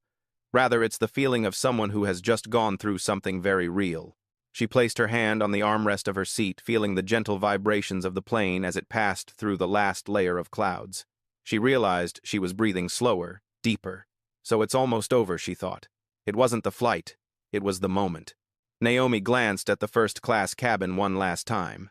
Rather, it's the feeling of someone who has just gone through something very real. She placed her hand on the armrest of her seat, feeling the gentle vibrations of the plane as it passed through the last layer of clouds. She realized she was breathing slower, deeper. So it's almost over, she thought. It wasn't the flight. It was the moment. Naomi glanced at the first-class cabin one last time.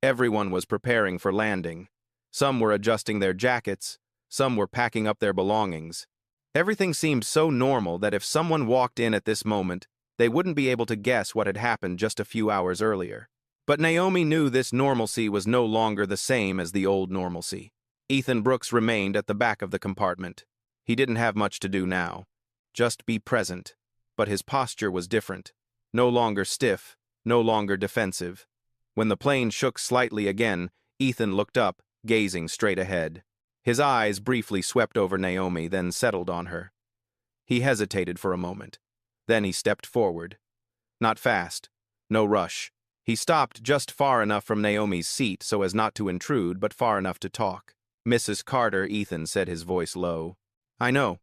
Everyone was preparing for landing. Some were adjusting their jackets. Some were packing up their belongings. Everything seemed so normal that if someone walked in at this moment, They wouldn't be able to guess what had happened just a few hours earlier. But Naomi knew this normalcy was no longer the same as the old normalcy. Ethan Brooks remained at the back of the compartment. He didn't have much to do now. Just be present. But his posture was different. No longer stiff, no longer defensive. When the plane shook slightly again, Ethan looked up, gazing straight ahead. His eyes briefly swept over Naomi, then settled on her. He hesitated for a moment. Then he stepped forward. Not fast. No rush. He stopped just far enough from Naomi's seat so as not to intrude, but far enough to talk. "Mrs. Carter," Ethan said, his voice low. "I know.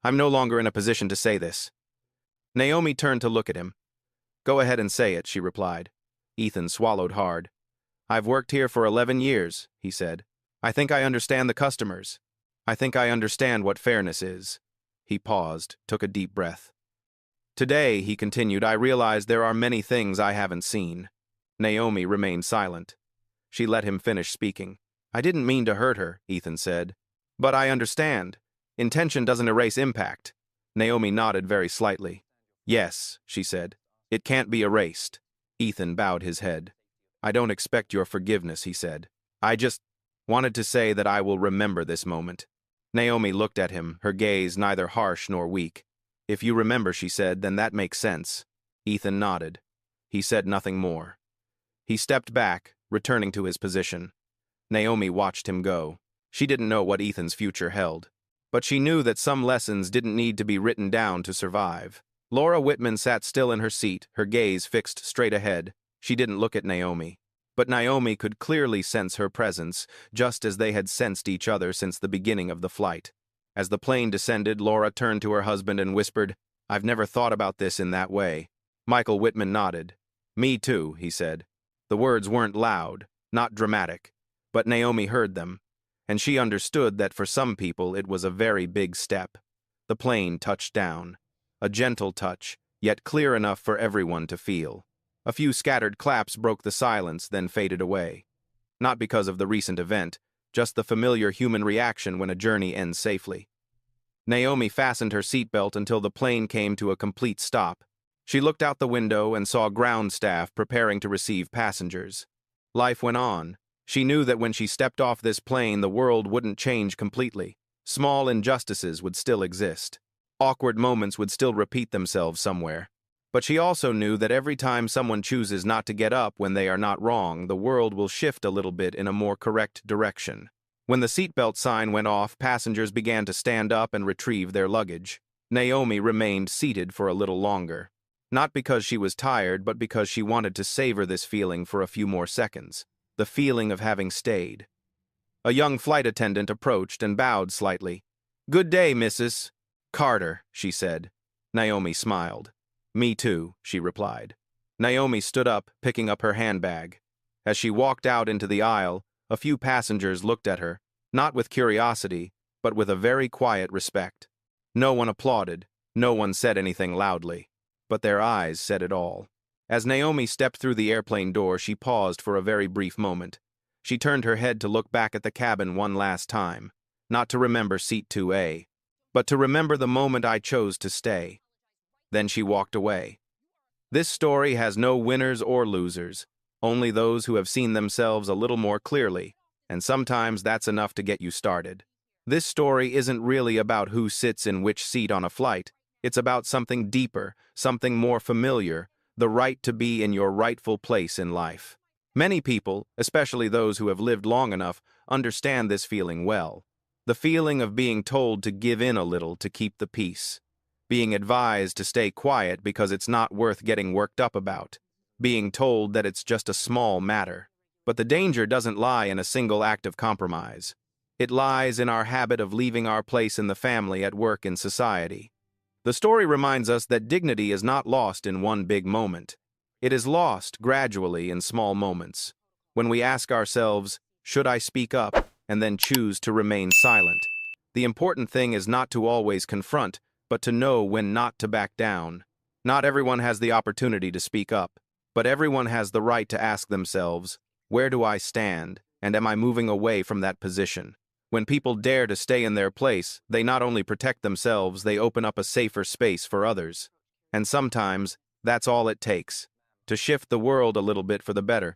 I'm no longer in a position to say this." Naomi turned to look at him. "Go ahead and say it," she replied. Ethan swallowed hard. "I've worked here for 11 years, he said. "I think I understand the customers. I think I understand what fairness is." He paused, took a deep breath. "Today," he continued, "I realize there are many things I haven't seen." Naomi remained silent. She let him finish speaking. "I didn't mean to hurt her," Ethan said. "But I understand. Intention doesn't erase impact." Naomi nodded very slightly. "Yes," she said. "It can't be erased." Ethan bowed his head. "I don't expect your forgiveness," he said. "I just wanted to say that I will remember this moment." Naomi looked at him, her gaze neither harsh nor weak. "If you remember," she said, "then that makes sense." Ethan nodded. He said nothing more. He stepped back, returning to his position. Naomi watched him go. She didn't know what Ethan's future held. But she knew that some lessons didn't need to be written down to survive. Laura Whitman sat still in her seat, her gaze fixed straight ahead. She didn't look at Naomi. But Naomi could clearly sense her presence, just as they had sensed each other since the beginning of the flight. As the plane descended, Laura turned to her husband and whispered, "I've never thought about this in that way." Michael Whitman nodded. "Me too," he said. The words weren't loud, not dramatic, but Naomi heard them, and she understood that for some people it was a very big step. The plane touched down. A gentle touch, yet clear enough for everyone to feel. A few scattered claps broke the silence, then faded away. Not because of the recent event, just the familiar human reaction when a journey ends safely. Naomi fastened her seatbelt until the plane came to a complete stop. She looked out the window and saw ground staff preparing to receive passengers. Life went on. She knew that when she stepped off this plane, the world wouldn't change completely. Small injustices would still exist. Awkward moments would still repeat themselves somewhere. But she also knew that every time someone chooses not to get up when they are not wrong, the world will shift a little bit in a more correct direction. When the seatbelt sign went off, passengers began to stand up and retrieve their luggage. Naomi remained seated for a little longer. Not because she was tired, but because she wanted to savor this feeling for a few more seconds. The feeling of having stayed. A young flight attendant approached and bowed slightly. "Good day, Mrs. Carter," she said. Naomi smiled. "Me too," she replied. Naomi stood up, picking up her handbag. As she walked out into the aisle, a few passengers looked at her, not with curiosity, but with a very quiet respect. No one applauded, no one said anything loudly, but their eyes said it all. As Naomi stepped through the airplane door, she paused for a very brief moment. She turned her head to look back at the cabin one last time, not to remember seat 2A, but to remember the moment I chose to stay. Then she walked away. This story has no winners or losers, only those who have seen themselves a little more clearly, and sometimes that's enough to get you started. This story isn't really about who sits in which seat on a flight. It's about something deeper, something more familiar, the right to be in your rightful place in life. Many people, especially those who have lived long enough, understand this feeling well. The feeling of being told to give in a little to keep the peace. Being advised to stay quiet because it's not worth getting worked up about. Being told that it's just a small matter. But the danger doesn't lie in a single act of compromise. It lies in our habit of leaving our place in the family, at work, in society. The story reminds us that dignity is not lost in one big moment. It is lost gradually in small moments. When we ask ourselves, should I speak up, and then choose to remain silent? The important thing is not to always confront, but to know when not to back down. Not everyone has the opportunity to speak up, but everyone has the right to ask themselves, where do I stand, and am I moving away from that position? When people dare to stay in their place, they not only protect themselves, they open up a safer space for others. And sometimes, That's all it takes to shift the world a little bit for the better.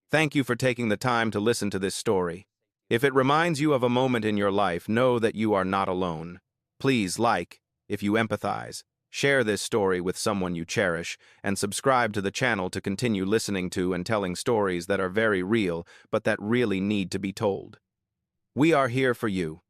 Thank you for taking the time to listen to this story. If it reminds you of a moment in your life, know that you are not alone. Please like, if you empathize, share this story with someone you cherish, and subscribe to the channel to continue listening to and telling stories that are very real, but that really need to be told. We are here for you.